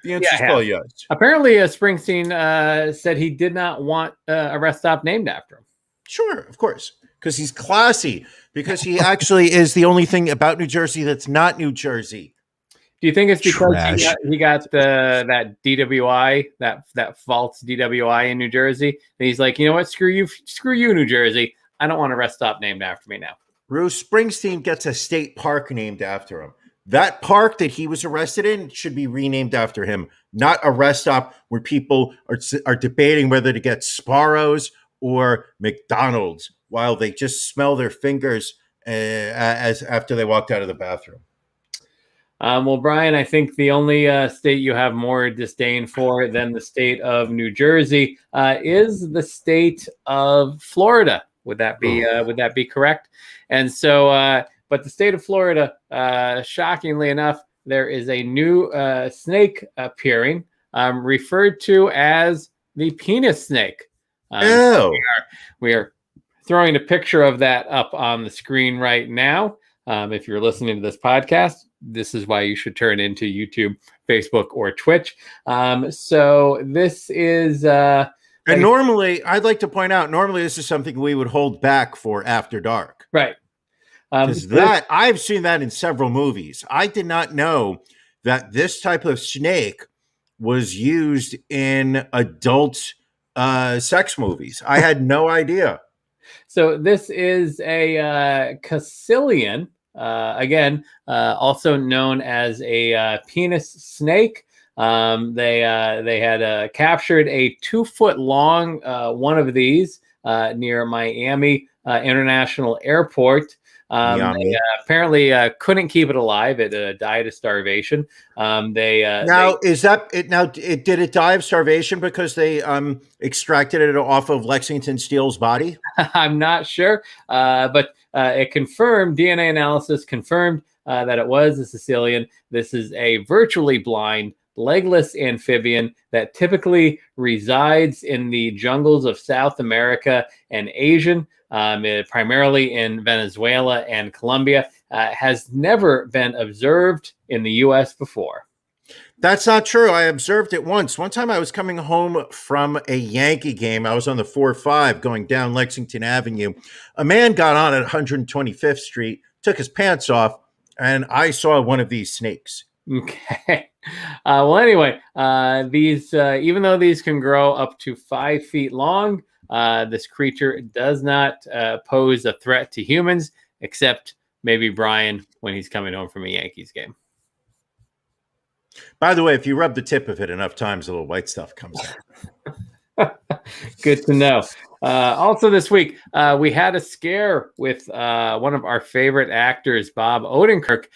[SPEAKER 3] The answer is probably yes.
[SPEAKER 2] Apparently, Springsteen said he did not want a rest stop named after him.
[SPEAKER 3] Sure, of course. Because he's classy. Because he actually is the only thing about New Jersey that's not New Jersey.
[SPEAKER 2] Do you think it's because he got that DWI, that false DWI in New Jersey? And he's like, you know what? Screw you, New Jersey. I don't want a rest stop named after me now.
[SPEAKER 3] Bruce Springsteen gets a state park named after him. That park that he was arrested in should be renamed after him, not a rest stop where people are debating whether to get Sparrows or McDonald's while they just smell their fingers as after they walked out of the bathroom.
[SPEAKER 2] Well, Brian, I think the only state you have more disdain for than the state of New Jersey is the state of Florida. Would that be correct? And so, but the state of Florida, shockingly enough, there is a new snake appearing, referred to as the penis snake. We are throwing a picture of that up on the screen right now. If you're listening to this podcast, this is why you should turn into YouTube, Facebook, or Twitch. So this is...
[SPEAKER 3] and normally, I'd like to point out, normally this is something we would hold back for After Dark.
[SPEAKER 2] Right.
[SPEAKER 3] I've seen that in several movies. I did not know that this type of snake was used in adult sex movies. I had no idea.
[SPEAKER 2] So this is a caecilian, again, also known as a penis snake. They had captured a 2-foot long one of these near Miami International Airport. They apparently couldn't keep it alive. It died of starvation.
[SPEAKER 3] Did it die of starvation because they extracted it off of Lexington Steele's body?
[SPEAKER 2] I'm not sure, but it confirmed, DNA analysis confirmed that it was a caecilian. This is a virtually blind, legless amphibian that typically resides in the jungles of South America and Asia. Primarily in Venezuela and Colombia, has never been observed in the U.S. before.
[SPEAKER 3] That's not true. I observed it once. One time I was coming home from a Yankee game. I was on the 405 going down Lexington Avenue. A man got on at 125th Street, took his pants off, and I saw one of these snakes.
[SPEAKER 2] Okay. Well, anyway, these even though these can grow up to 5 feet long, this creature does not pose a threat to humans, except maybe Brian when he's coming home from a Yankees game.
[SPEAKER 3] By the way, if you rub the tip of it enough times, a little white stuff comes out.
[SPEAKER 2] Good to know. Also this week, we had a scare with one of our favorite actors, Bob Odenkirk,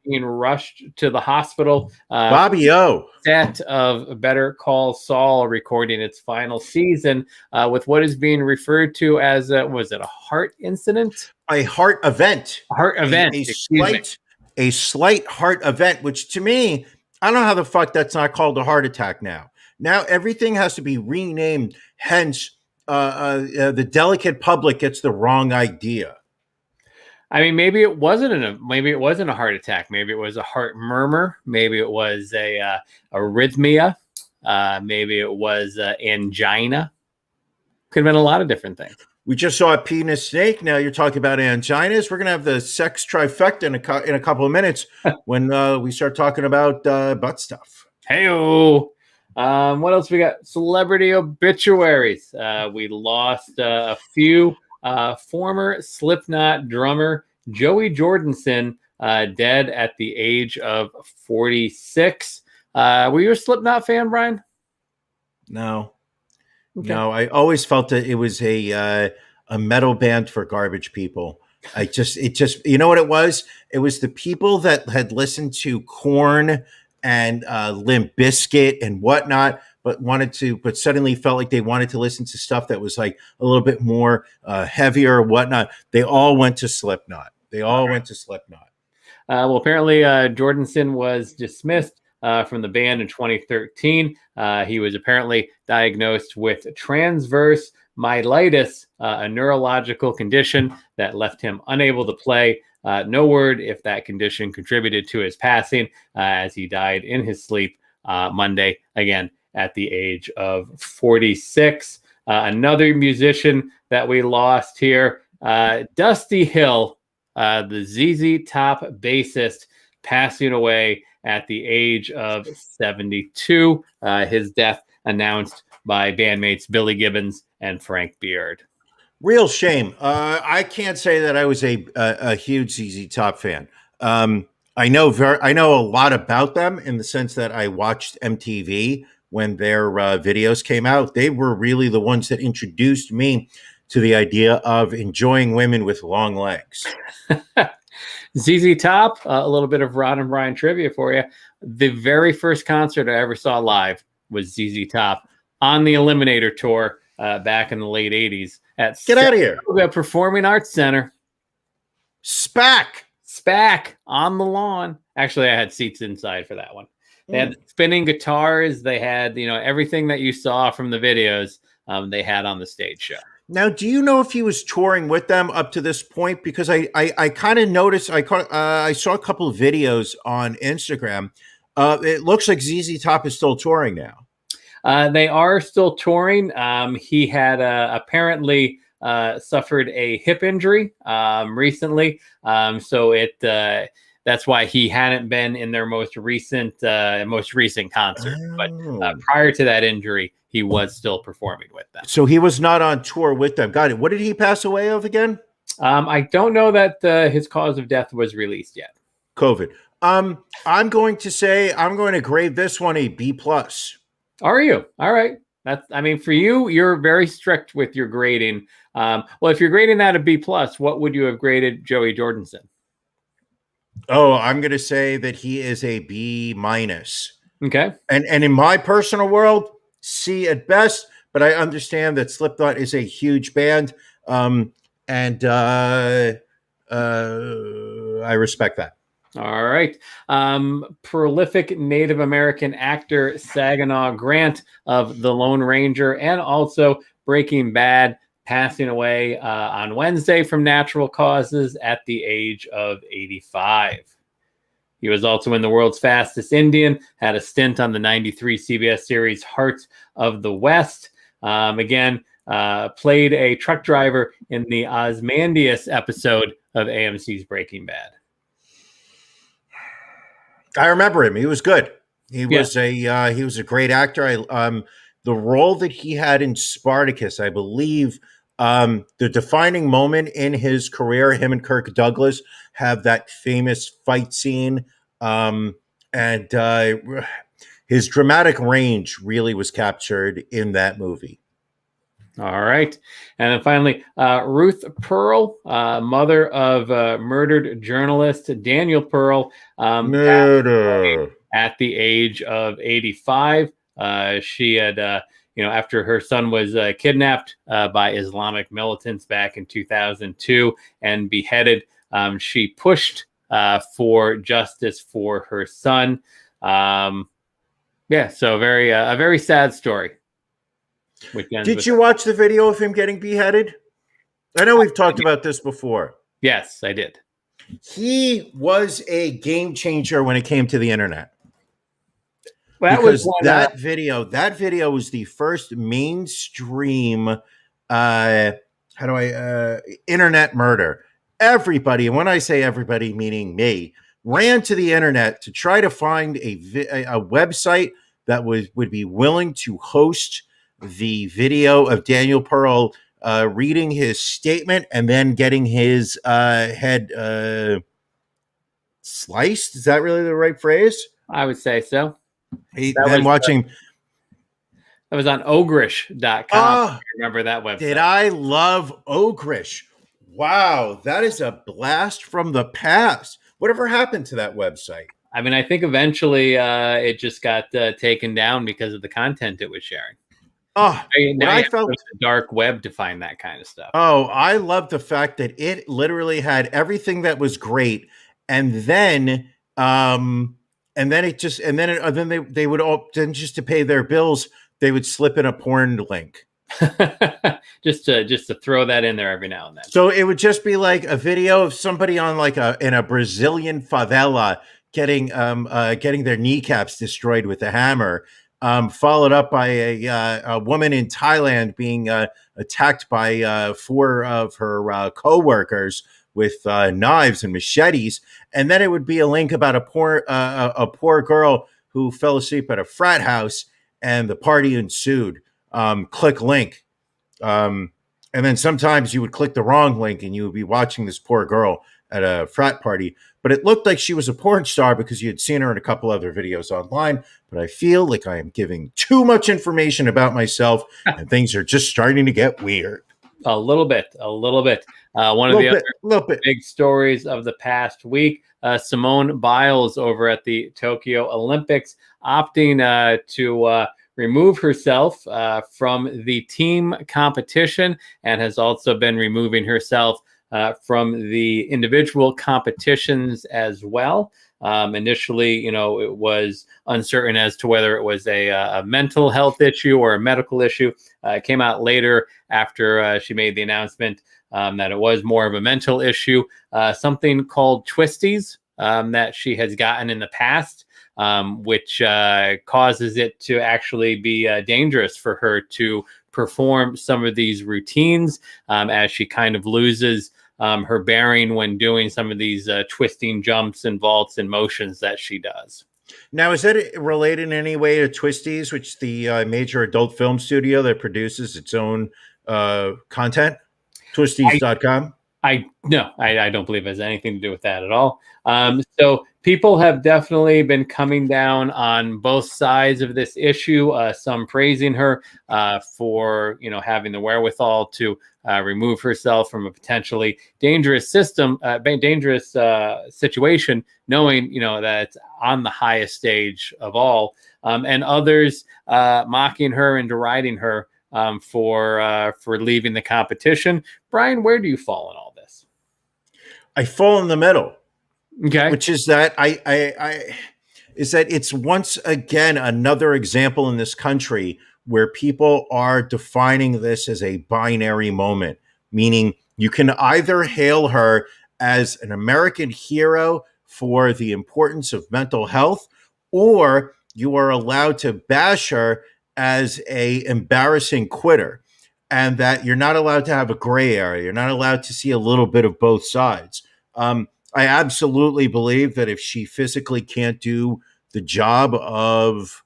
[SPEAKER 2] being rushed to the hospital.
[SPEAKER 3] Bobby O.
[SPEAKER 2] Set of Better Call Saul recording its final season with what is being referred to as, was it a heart incident?
[SPEAKER 3] A heart event.
[SPEAKER 2] A heart event.
[SPEAKER 3] A slight heart event, which to me, I don't know how the fuck that's not called a heart attack now. Now everything has to be renamed. Hence, the delicate public gets the wrong idea.
[SPEAKER 2] I mean, maybe it wasn't a heart attack. Maybe it was a heart murmur. Maybe it was a arrhythmia. Maybe it was angina. Could have been a lot of different things.
[SPEAKER 3] We just saw a penis snake. Now you're talking about anginas. We're going to have the sex trifecta in a couple of minutes when we start talking about butt stuff.
[SPEAKER 2] Hey-o. What else we got? Celebrity obituaries. We lost a few. Former Slipknot drummer Joey Jordison, dead at the age of 46. Were you a Slipknot fan, Brian?
[SPEAKER 3] No.
[SPEAKER 2] Okay.
[SPEAKER 3] No, I always felt that it was a metal band for garbage people. It just, you know what it was? It was the people that had listened to Korn and Limp Bizkit and whatnot, but suddenly felt like they wanted to listen to stuff that was like a little bit more heavier or whatnot. They all went to Slipknot.
[SPEAKER 2] Well, apparently Jordanson was dismissed from the band in 2013. He was apparently diagnosed with transverse myelitis, a neurological condition that left him unable to play. No word if that condition contributed to his passing, as he died in his sleep Monday, again, at the age of 46. Another musician that we lost here, Dusty Hill, the ZZ Top bassist, passing away at the age of 72. His death announced by bandmates Billy Gibbons and Frank Byrd.
[SPEAKER 3] Real shame. I can't say that I was a huge ZZ Top fan. I know a lot about them in the sense that I watched MTV when their videos came out. They were really the ones that introduced me to the idea of enjoying women with long legs.
[SPEAKER 2] ZZ Top, a little bit of Ron and Brian trivia for you. The very first concert I ever saw live was ZZ Top on the Eliminator tour back in the late 80s at
[SPEAKER 3] Get out of here.
[SPEAKER 2] Performing Arts Center. SPAC on the lawn. Actually, I had seats inside for that one. They had spinning guitars. They had, everything that you saw from the videos, they had on the stage show.
[SPEAKER 3] Now, do you know if he was touring with them up to this point? Because I kind of noticed, I saw a couple of videos on Instagram. It looks like ZZ Top is still touring now.
[SPEAKER 2] They are still touring. He had apparently suffered a hip injury recently. So that's why he hadn't been in their most recent concert. But prior to that injury, he was still performing with them.
[SPEAKER 3] So he was not on tour with them. Got it. What did he pass away of again?
[SPEAKER 2] I don't know that his cause of death was released yet.
[SPEAKER 3] COVID. I'm going to grade this one a B+.
[SPEAKER 2] Are you? All right. For you, you're very strict with your grading. Well, if you're grading that a B+, what would you have graded Joey Jordanson?
[SPEAKER 3] Oh, I'm going to say that he is a B-.
[SPEAKER 2] Okay.
[SPEAKER 3] And in my personal world, C at best, but I understand that Slipknot is a huge band. And I respect that.
[SPEAKER 2] All right. Prolific Native American actor Saginaw Grant of The Lone Ranger and also Breaking Bad, passing away on Wednesday from natural causes at the age of 85. He was also in The World's Fastest Indian, had a stint on the 93 CBS series Hearts of the West. Played a truck driver in the Ozymandias episode of AMC's Breaking Bad.
[SPEAKER 3] I remember him. He was good. He was a great actor. The role that he had in Spartacus, I believe, the defining moment in his career, him and Kirk Douglas have that famous fight scene, and his dramatic range really was captured in that movie.
[SPEAKER 2] All right. And then finally, Ruth Pearl, mother of murdered journalist Daniel Pearl,
[SPEAKER 3] Murder
[SPEAKER 2] at the age of 85. She had, after her son was kidnapped by Islamic militants back in 2002 and beheaded, she pushed for justice for her son. So a very sad story.
[SPEAKER 3] Did you watch the video of him getting beheaded? I know we've talked about this before.
[SPEAKER 2] Yes, I did.
[SPEAKER 3] He was a game changer when it came to the internet.
[SPEAKER 2] Well,
[SPEAKER 3] that video was the first mainstream internet murder. Everybody, and when I say everybody, meaning me, ran to the internet to try to find a website that would be willing to host the video of Daniel Pearl reading his statement and then getting his head sliced. Is that really the right phrase?
[SPEAKER 2] I would say so.
[SPEAKER 3] That was
[SPEAKER 2] on ogrish.com.
[SPEAKER 3] Oh,
[SPEAKER 2] remember that website?
[SPEAKER 3] Did I love Ogrish? Wow, that is a blast from the past. Whatever happened to that website?
[SPEAKER 2] I mean, I think eventually it just got taken down because of the content it was sharing.
[SPEAKER 3] Oh,
[SPEAKER 2] Now you have to go to the dark web to find that kind of stuff.
[SPEAKER 3] Oh, I love the fact that it literally had everything that was great, and then they would all then just to pay their bills, they would slip in a porn link.
[SPEAKER 2] just to throw that in there every now and then.
[SPEAKER 3] So it would just be like a video of somebody on like in a Brazilian favela getting their kneecaps destroyed with a hammer, followed up by a woman in Thailand being attacked by 4 of her co-workers with knives and machetes, and then it would be a link about a poor girl who fell asleep at a frat house and the party ensued. Click link. And then sometimes you would click the wrong link and you would be watching this poor girl at a frat party, but it looked like she was a porn star because you had seen her in a couple other videos online. But I feel like I am giving too much information about myself and things are just starting to get weird.
[SPEAKER 2] A little bit. One of the other big stories of the past week, Simone Biles over at the Tokyo Olympics opting to remove herself from the team competition and has also been removing herself from the individual competitions as well. Initially, it was uncertain as to whether it was a mental health issue or a medical issue. It came out later after she made the announcement that it was more of a mental issue, something called twisties that she has gotten in the past. Which causes it to actually be dangerous for her to perform some of these routines as she kind of loses her bearing when doing some of these twisting jumps and vaults and motions that she does.
[SPEAKER 3] Now, is that related in any way to Twisties, which the major adult film studio that produces its own content? Twisties.com?
[SPEAKER 2] I don't believe it has anything to do with that at all. So people have definitely been coming down on both sides of this issue. Some praising her for having the wherewithal to remove herself from a potentially dangerous situation, knowing that it's on the highest stage of all, and others mocking her and deriding her for leaving the competition. Brian, where do you fall in all this?
[SPEAKER 3] I fall in the middle.
[SPEAKER 2] Okay,
[SPEAKER 3] which is that it's once again another example in this country where people are defining this as a binary moment, meaning you can either hail her as an American hero for the importance of mental health, or you are allowed to bash her as a embarrassing quitter, and that you're not allowed to have a gray area. You're not allowed to see a little bit of both sides. I absolutely believe that if she physically can't do the job of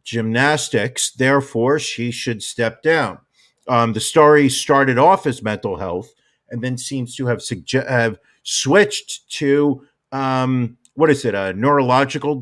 [SPEAKER 3] gymnastics, therefore she should step down. The story started off as mental health and then seems to have switched to what is it, a neurological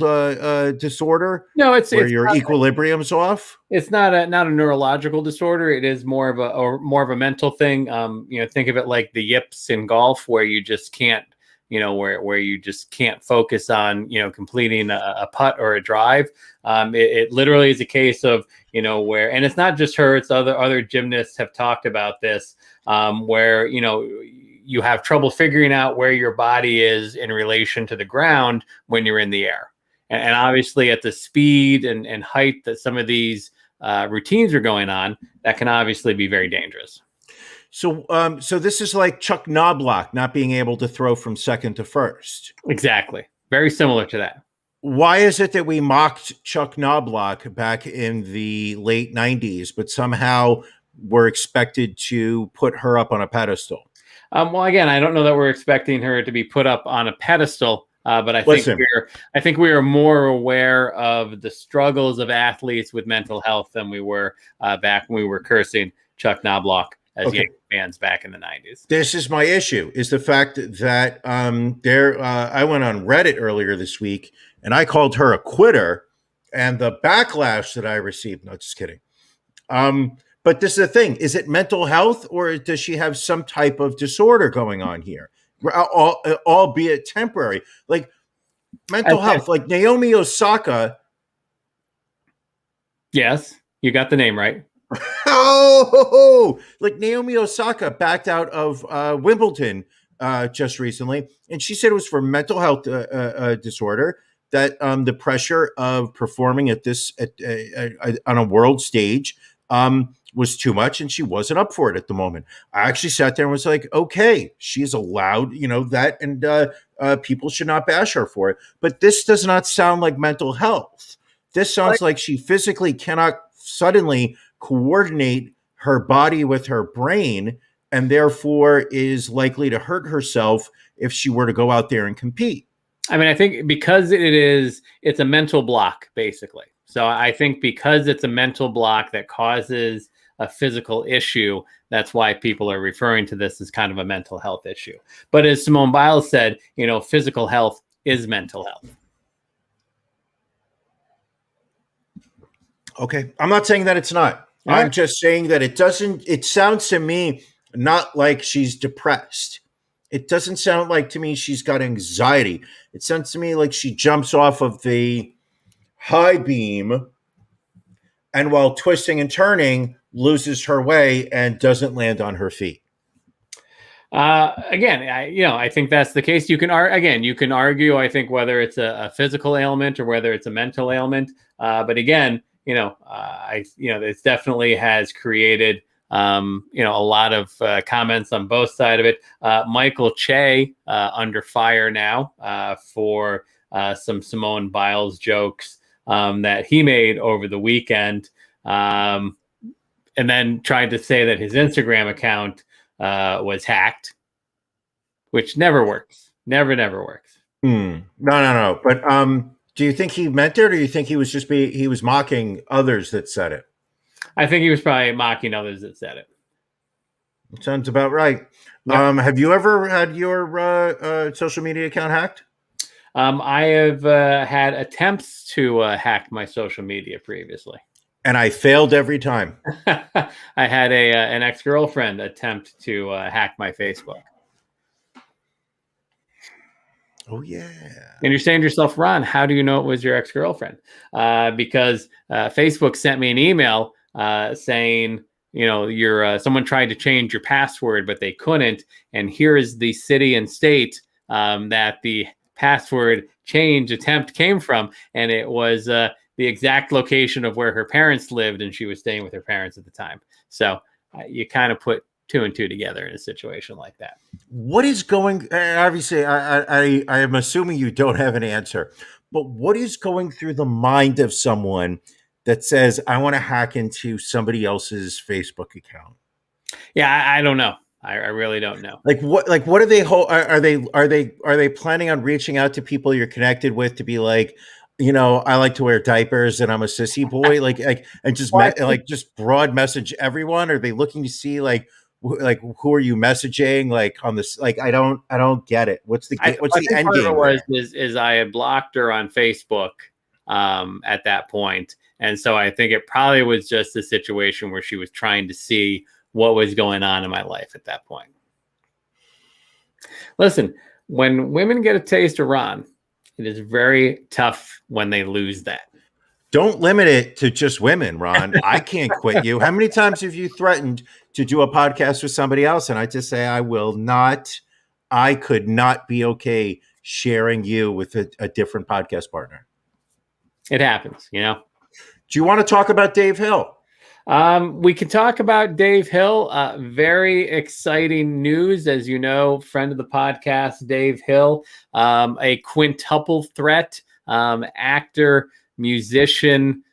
[SPEAKER 3] disorder?
[SPEAKER 2] No, it's
[SPEAKER 3] your equilibrium's off.
[SPEAKER 2] It's not a neurological disorder. It is more of a mental thing. Think of it like the yips in golf, where you just can't, where you just can't focus on, completing a putt or a drive. It literally is a case of, where, and it's not just her, it's other gymnasts have talked about this, where, you have trouble figuring out where your body is in relation to the ground when you're in the air. And obviously at the speed and height that some of these routines are going on, that can obviously be very dangerous.
[SPEAKER 3] So this is like Chuck Knobloch not being able to throw from second to first.
[SPEAKER 2] Exactly. Very similar to that.
[SPEAKER 3] Why is it that we mocked Chuck Knobloch back in the late 90s, but somehow we're expected to put her up on a pedestal?
[SPEAKER 2] Well, again, I don't know that we're expecting her to be put up on a pedestal, but I think we are more aware of the struggles of athletes with mental health than we were back when we were cursing Chuck Knobloch as young fans back in the 90s.
[SPEAKER 3] This is my issue, is the fact that I went on Reddit earlier this week and I called her a quitter, and the backlash that I received, no, just kidding. But this is the thing, is it mental health, or does she have some type of disorder going on here, albeit temporary? Like, Mental health, like Naomi Osaka.
[SPEAKER 2] Yes, you got the name right.
[SPEAKER 3] Oh, like Naomi Osaka backed out of Wimbledon just recently, and she said it was for mental health disorder. That the pressure of performing at this on a world stage was too much, and she wasn't up for it at the moment. I actually sat there and was like, okay, she's allowed, that, and people should not bash her for it. But this does not sound like mental health. This sounds like she physically cannot suddenly coordinate her body with her brain, and therefore is likely to hurt herself if she were to go out there and compete.
[SPEAKER 2] I mean, I think because it's a mental block, basically. So I think because it's a mental block that causes a physical issue, that's why people are referring to this as kind of a mental health issue. But as Simone Biles said, physical health is mental health.
[SPEAKER 3] Okay. I'm not saying that it's not. All I'm just saying that it sounds to me not like she's depressed. It doesn't sound like to me she's got anxiety. It sounds to me like she jumps off of the high beam and while twisting and turning loses her way and doesn't land on her feet.
[SPEAKER 2] Again, I think that's the case. You can argue, I think, whether it's a physical ailment or whether it's a mental ailment. But again, it definitely has created, a lot of comments on both sides of it. Michael Che under fire now for some Simone Biles jokes that he made over the weekend, and then tried to say that his Instagram account was hacked, which never works. Never works.
[SPEAKER 3] No. But do you think he meant it, or do you think he was mocking others that said it?
[SPEAKER 2] I think he was probably mocking others that said it.
[SPEAKER 3] Sounds about right. Yep. Have you ever had your social media account hacked?
[SPEAKER 2] I have had attempts to hack my social media previously.
[SPEAKER 3] And I failed every time.
[SPEAKER 2] I had an ex-girlfriend attempt to hack my Facebook.
[SPEAKER 3] Oh, yeah.
[SPEAKER 2] And you're saying to yourself, Ron, how do you know it was your ex-girlfriend? Because Facebook sent me an email saying, someone tried to change your password, but they couldn't. And here is the city and state that the password change attempt came from. And it was the exact location of where her parents lived, and she was staying with her parents at the time. So you kind of put two and two together in a situation like that.
[SPEAKER 3] What is going? Obviously, I am assuming you don't have an answer, but what is going through the mind of someone that says, "I want to hack into somebody else's Facebook account"?
[SPEAKER 2] Yeah, I don't know. I really don't know.
[SPEAKER 3] Like what are they? Are they planning on reaching out to people you're connected with to be like, I like to wear diapers and I'm a sissy boy, and just broad message everyone? Are they looking to see who are you messaging on this? I don't get it. What's the end game?
[SPEAKER 2] Is I had blocked her on Facebook at that point, and so I think it probably was just a situation where she was trying to see what was going on in my life at that point. Listen, when women get a taste of Ron, it is very tough when they lose that.
[SPEAKER 3] Don't limit it to just women, Ron. I can't quit you. How many times have you threatened to do a podcast with somebody else? And I just say, I will not. I could not be okay sharing you with a different podcast partner.
[SPEAKER 2] It happens,
[SPEAKER 3] Do you want to talk about Dave Hill?
[SPEAKER 2] We can talk about Dave Hill. Very exciting news, as you know, friend of the podcast, Dave Hill, a quintuple threat, actor, musician,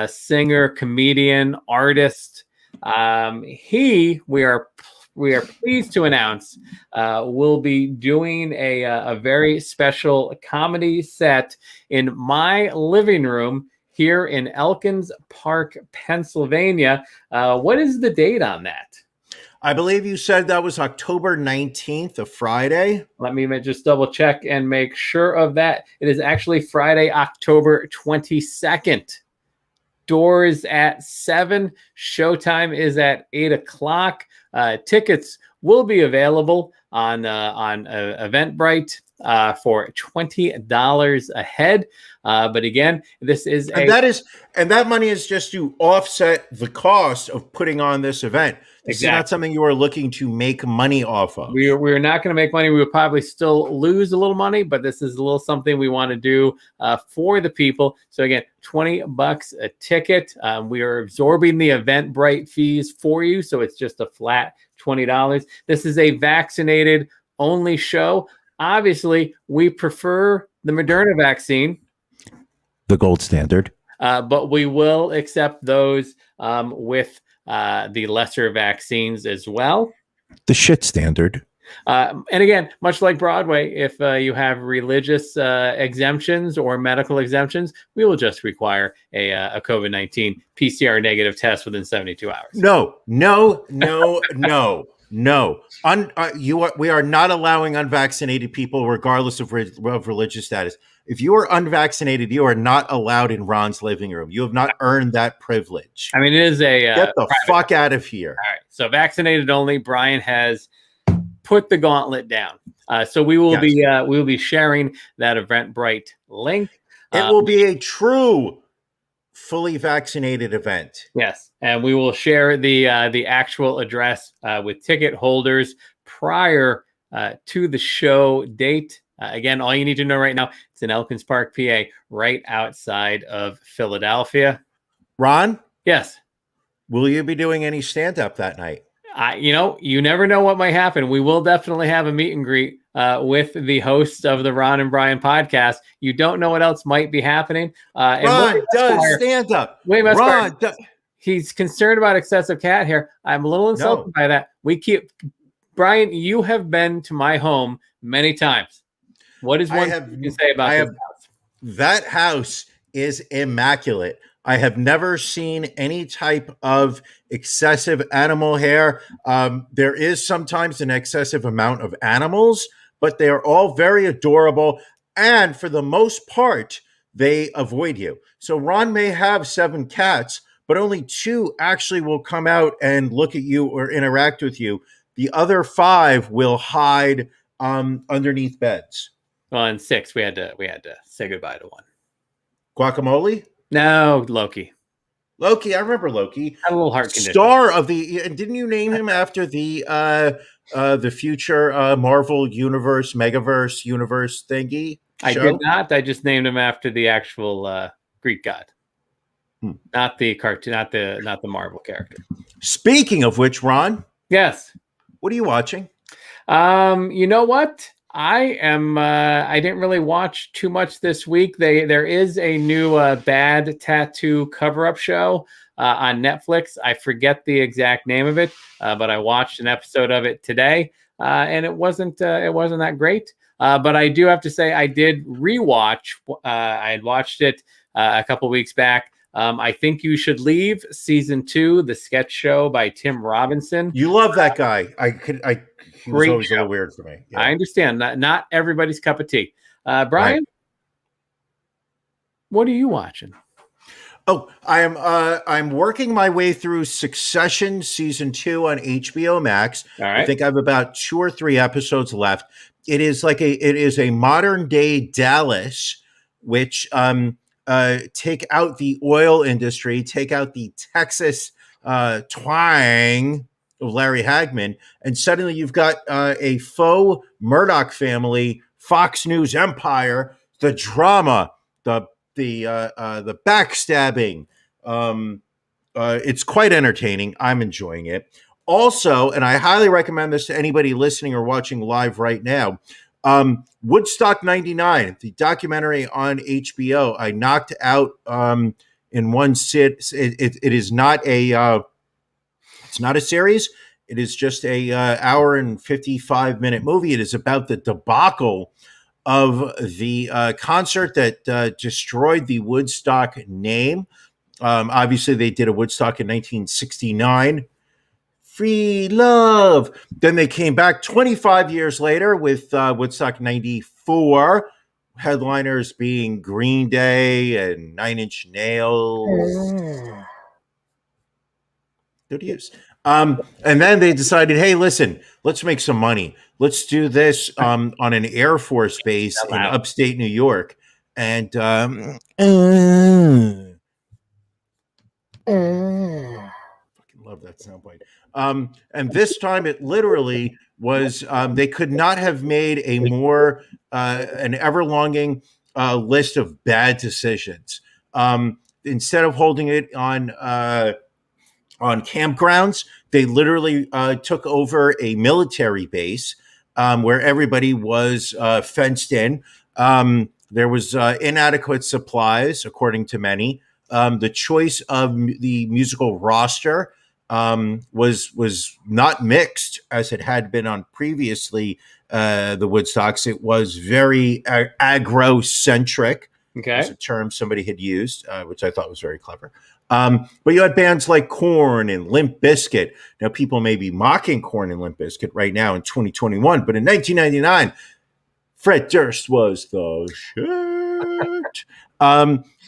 [SPEAKER 2] singer, comedian, artist. We are pleased to announce will be doing a very special comedy set in my living room here in Elkins Park, Pennsylvania. What is the date on that?
[SPEAKER 3] I believe you said that was October 19th, a Friday.
[SPEAKER 2] Let me just double check and make sure of that. It is actually Friday, October 22nd. Doors at 7. Showtime is at 8 o'clock. Tickets will be available on Eventbrite. for $20 a head. But again, this is
[SPEAKER 3] and that money is just to offset the cost of putting on this event. This is not something you are looking to make money off of.
[SPEAKER 2] We're not going to make money. We would probably still lose a little money, but this is a little something we want to do for the people. So again, $20 a ticket. We are absorbing the Eventbrite fees for you, so it's just a flat $20. This is a vaccinated only show. Obviously, we prefer the Moderna vaccine,
[SPEAKER 3] the gold standard,
[SPEAKER 2] but we will accept those with the lesser vaccines as well.
[SPEAKER 3] The shit standard.
[SPEAKER 2] And again, much like Broadway, if you have religious exemptions or medical exemptions, we will just require a COVID-19 PCR negative test within 72 hours.
[SPEAKER 3] No. We are not allowing unvaccinated people, regardless of religious status. If you are unvaccinated, you are not allowed in Ron's living room. You have not earned that privilege.
[SPEAKER 2] I mean, it is a
[SPEAKER 3] get the fuck out of here.
[SPEAKER 2] All right, so vaccinated only. Brian has put the gauntlet down. So we will be sharing that Eventbrite link.
[SPEAKER 3] It will be a true fully vaccinated event.
[SPEAKER 2] Yes, and we will share the actual address with ticket holders prior to the show date. Again, all you need to know right now, it's in Elkins Park, PA, right outside of Philadelphia.
[SPEAKER 3] Ron?
[SPEAKER 2] Yes.
[SPEAKER 3] Will you be doing any stand-up that night?
[SPEAKER 2] You never know what might happen. We will definitely have a meet and greet with the hosts of the Ron and Brian podcast. You don't know what else might be happening.
[SPEAKER 3] Ron does stand-up.
[SPEAKER 2] He's concerned about excessive cat hair. I'm a little insulted by that. Brian, you have been to my home many times. What is one thing you can say about this house?
[SPEAKER 3] That house is immaculate. I have never seen any type of excessive animal hair. There is sometimes an excessive amount of animals, but they are all very adorable. And for the most part, they avoid you. So Ron may have 7 cats, but only 2 actually will come out and look at you or interact with you. The other 5 will hide underneath beds.
[SPEAKER 2] Well, and 6, we had to say goodbye to one.
[SPEAKER 3] Guacamole?
[SPEAKER 2] No, Loki.
[SPEAKER 3] I remember Loki.
[SPEAKER 2] Had a little heart condition.
[SPEAKER 3] Star of the, and didn't you name him after the future Marvel Universe, Megaverse Universe thingy?
[SPEAKER 2] I did not. I just named him after the actual Greek god, not the cartoon, not the Marvel character.
[SPEAKER 3] Speaking of which, Ron,
[SPEAKER 2] yes,
[SPEAKER 3] what are you watching?
[SPEAKER 2] You know what? I didn't really watch too much this week. There is a new bad tattoo cover-up show on Netflix. I forget the exact name of it, but I watched an episode of it today, and it wasn't that great. But I do have to say I did rewatch. I had watched it a couple weeks back. I Think You Should Leave, season 2, the sketch show by Tim Robinson.
[SPEAKER 3] You love that guy. He was always a little weird for me.
[SPEAKER 2] Yeah. I understand. Not everybody's cup of tea. Brian, What are you watching?
[SPEAKER 3] Oh, I'm working my way through Succession season 2 on HBO Max.
[SPEAKER 2] All right.
[SPEAKER 3] I think I have about 2 or 3 episodes left. It is a modern day Dallas, which take out the oil industry, take out the Texas twang of Larry Hagman, and suddenly you've got a faux Murdoch family, Fox News empire, the drama, the backstabbing. It's quite entertaining. I'm enjoying it. Also, and I highly recommend this to anybody listening or watching live right now, Woodstock 99, the documentary on HBO. I knocked out in one sit. It is not a it's not a series. It is just a hour and 55-minute movie. It is about the debacle of the concert that destroyed the Woodstock name. Obviously, they did a Woodstock in 1969. Free love. Then they came back 25 years later with Woodstock 94, headliners being Green Day and Nine Inch Nails. Good use. And then they decided, hey, listen, let's make some money. Let's do this on an Air Force base in upstate New York. And fucking love that soundbite. And this time it literally was, they could not have made a more an ever-longing list of bad decisions. Instead of holding it on campgrounds, they literally took over a military base where everybody was fenced in. There was inadequate supplies, according to many. The choice of the musical roster was not mixed as it had been on previously the Woodstocks. It was very agro-centric.
[SPEAKER 2] Okay.
[SPEAKER 3] Was a term somebody had used, which I thought was very clever. But you had bands like Korn and Limp Bizkit. Now, people may be mocking Korn and Limp Bizkit right now in 2021, but in 1999, Fred Durst was the shit.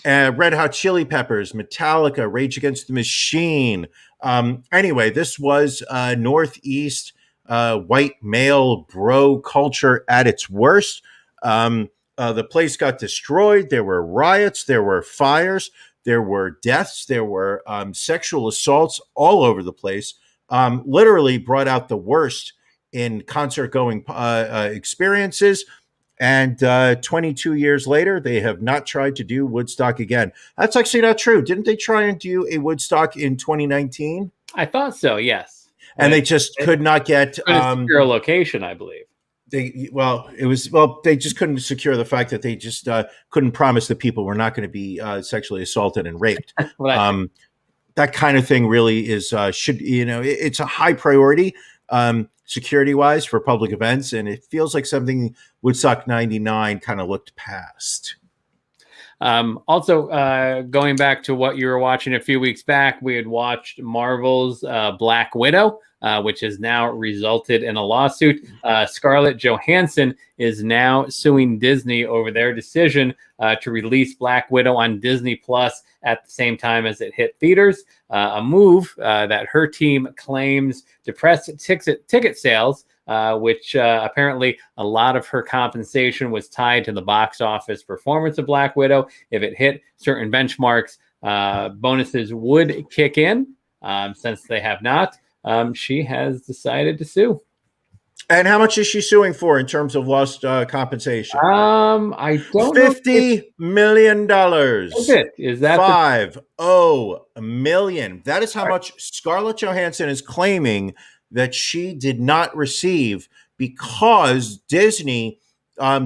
[SPEAKER 3] Red Hot Chili Peppers, Metallica, Rage Against the Machine. Anyway, this was Northeast white male bro culture at its worst. The place got destroyed. There were riots. There were fires. There were deaths. There were sexual assaults all over the place. Literally brought out the worst in concert-going experiences. And 22 years later, they have not tried to do Woodstock again. That's actually not true. Didn't they try and do a Woodstock in 2019?
[SPEAKER 2] I thought so, yes.
[SPEAKER 3] And they just could not get
[SPEAKER 2] secure a location, I believe.
[SPEAKER 3] They just couldn't secure the fact that they just couldn't promise that people were not going to be sexually assaulted and raped. That kind of thing really is it's a high priority security wise for public events, and it feels like something Woodstock 99 kind of looked past.
[SPEAKER 2] Also, going back to what you were watching a few weeks back, we had watched Marvel's Black Widow, which has now resulted in a lawsuit. Scarlett Johansson is now suing Disney over their decision to release Black Widow on Disney Plus at the same time as it hit theaters, a move that her team claims depressed ticket sales, which apparently a lot of her compensation was tied to the box office performance of Black Widow. If it hit certain benchmarks, bonuses would kick in. Since they have not, she has decided to sue.
[SPEAKER 3] And how much is she suing for in terms of lost compensation?
[SPEAKER 2] I don't
[SPEAKER 3] $50 million.
[SPEAKER 2] Is that
[SPEAKER 3] $50 million? That is how much Scarlett Johansson is claiming that she did not receive because Disney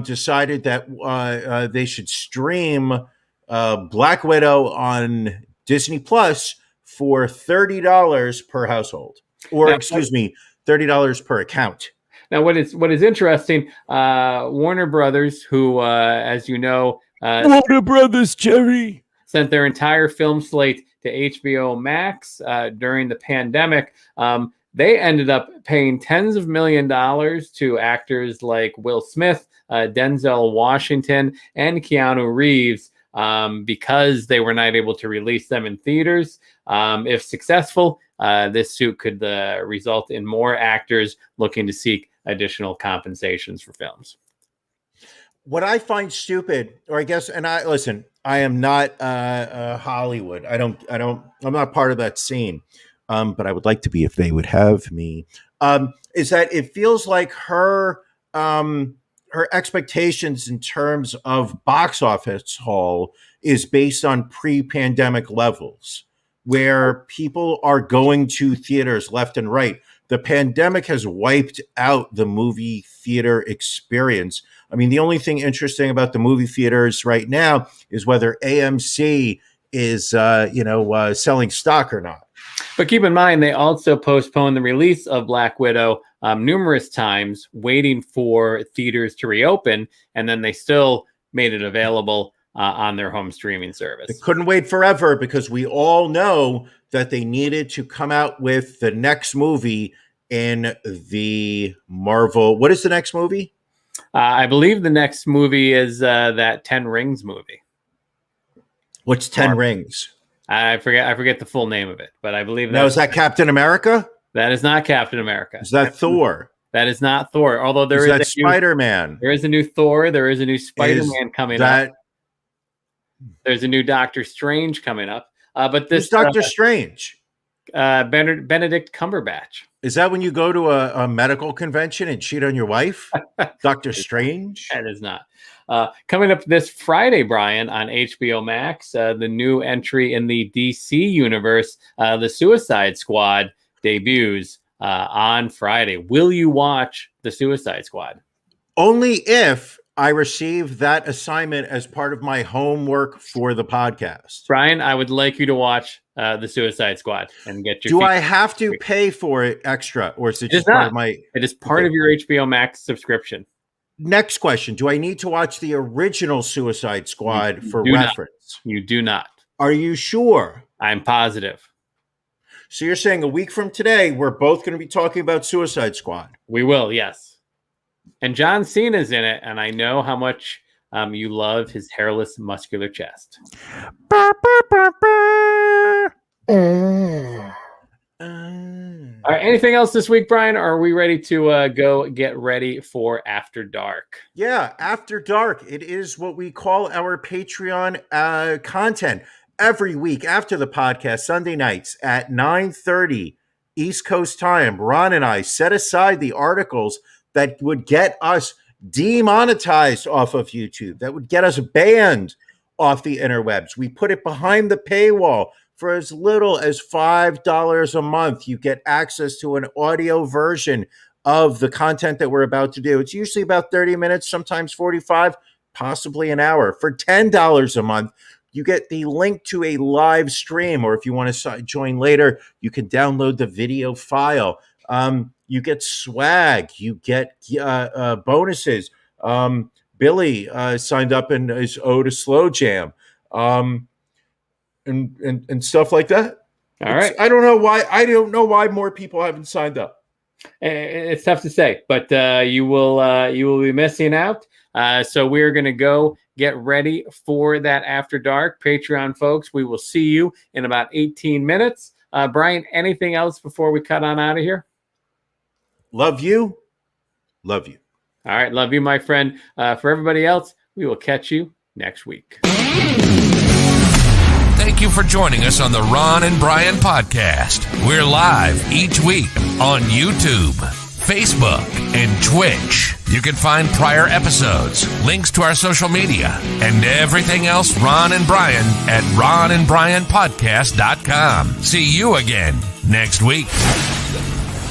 [SPEAKER 3] decided that they should stream Black Widow on Disney Plus for $30 per household, or $30 per account.
[SPEAKER 2] Now, what is interesting, Warner Brothers, who, as you know,
[SPEAKER 7] Warner Brothers, Jerry,
[SPEAKER 2] sent their entire film slate to HBO Max during the pandemic. They ended up paying tens of $millions to actors like Will Smith, Denzel Washington, and Keanu Reeves because they were not able to release them in theaters. If successful, this suit could result in more actors looking to seek additional compensations for films.
[SPEAKER 3] What I find stupid, or I guess, and I am not Hollywood. I'm not part of that scene. But I would like to be if they would have me, is that it feels like her expectations in terms of box office haul is based on pre-pandemic levels, where people are going to theaters left and right. The pandemic has wiped out the movie theater experience. I mean, the only thing interesting about the movie theaters right now is whether AMC is, selling stock or not.
[SPEAKER 2] But keep in mind, they also postponed the release of Black Widow numerous times, waiting for theaters to reopen, and then they still made it available on their home streaming service.
[SPEAKER 3] They couldn't wait forever because we all know that they needed to come out with the next movie in the Marvel. What is the next movie?
[SPEAKER 2] I believe the next movie is that 10 Rings movie.
[SPEAKER 3] What's 10 Rings?
[SPEAKER 2] I forget the full name of it, but I believe
[SPEAKER 3] now is that Captain America?
[SPEAKER 2] That is not Captain America.
[SPEAKER 3] Is that Thor?
[SPEAKER 2] That is not Thor. Although there is
[SPEAKER 3] that Spider-Man.
[SPEAKER 2] There is a new Thor. There is a new Spider-Man coming up. There's a new Doctor Strange coming up. But this
[SPEAKER 3] Doctor Strange.
[SPEAKER 2] Benedict Cumberbatch.
[SPEAKER 3] Is that when you go to a medical convention and cheat on your wife? Doctor Strange?
[SPEAKER 2] That is not. Coming up this Friday, Brian, on HBO Max, the new entry in the DC universe, the Suicide Squad debuts on Friday. Will you watch the Suicide Squad?
[SPEAKER 3] Only if I receive that assignment as part of my homework for the podcast.
[SPEAKER 2] Brian, I would like you to watch the Suicide Squad and get your.
[SPEAKER 3] Do I have to pay for it extra, or is it just part of my?
[SPEAKER 2] It is part of your HBO Max subscription.
[SPEAKER 3] Next question: do I need to watch the original Suicide Squad for reference?
[SPEAKER 2] You do not.
[SPEAKER 3] Are you sure?
[SPEAKER 2] I'm positive.
[SPEAKER 3] So you're saying a week from today, we're both going to be talking about Suicide Squad?
[SPEAKER 2] We will, yes. And John Cena's in it, and I know how much you love his hairless, muscular chest. All right, anything else this week, Brian? Or are we ready to go get ready for After Dark?
[SPEAKER 3] Yeah, After Dark. It is what we call our Patreon content. Every week after the podcast, Sunday nights at 9:30 East Coast time, Ron and I set aside the articles that would get us demonetized off of YouTube, that would get us banned off the interwebs. We put it behind the paywall. For as little as $5 a month, you get access to an audio version of the content that we're about to do. It's usually about 30 minutes, sometimes 45, possibly an hour. For $10 a month, you get the link to a live stream, or if you want to join later, you can download the video file. You get swag, you get bonuses. Billy signed up and is owed a slow jam, and stuff like that.
[SPEAKER 2] All right.
[SPEAKER 3] I don't know why. I don't know why more people haven't signed up.
[SPEAKER 2] It's tough to say, but you will be missing out. So we're going to go get ready for that After Dark. Patreon folks, we will see you in about 18 minutes. Brian, anything else before we cut on out of here?
[SPEAKER 3] Love you. Love you.
[SPEAKER 2] All right. Love you, my friend. For everybody else, we will catch you next week.
[SPEAKER 1] Thank you for joining us on the Ron and Brian podcast. We're live each week on YouTube, Facebook, and Twitch. You can find prior episodes, links to our social media, and everything else Ron and Brian at ronandbrianpodcast.com. See you again next week.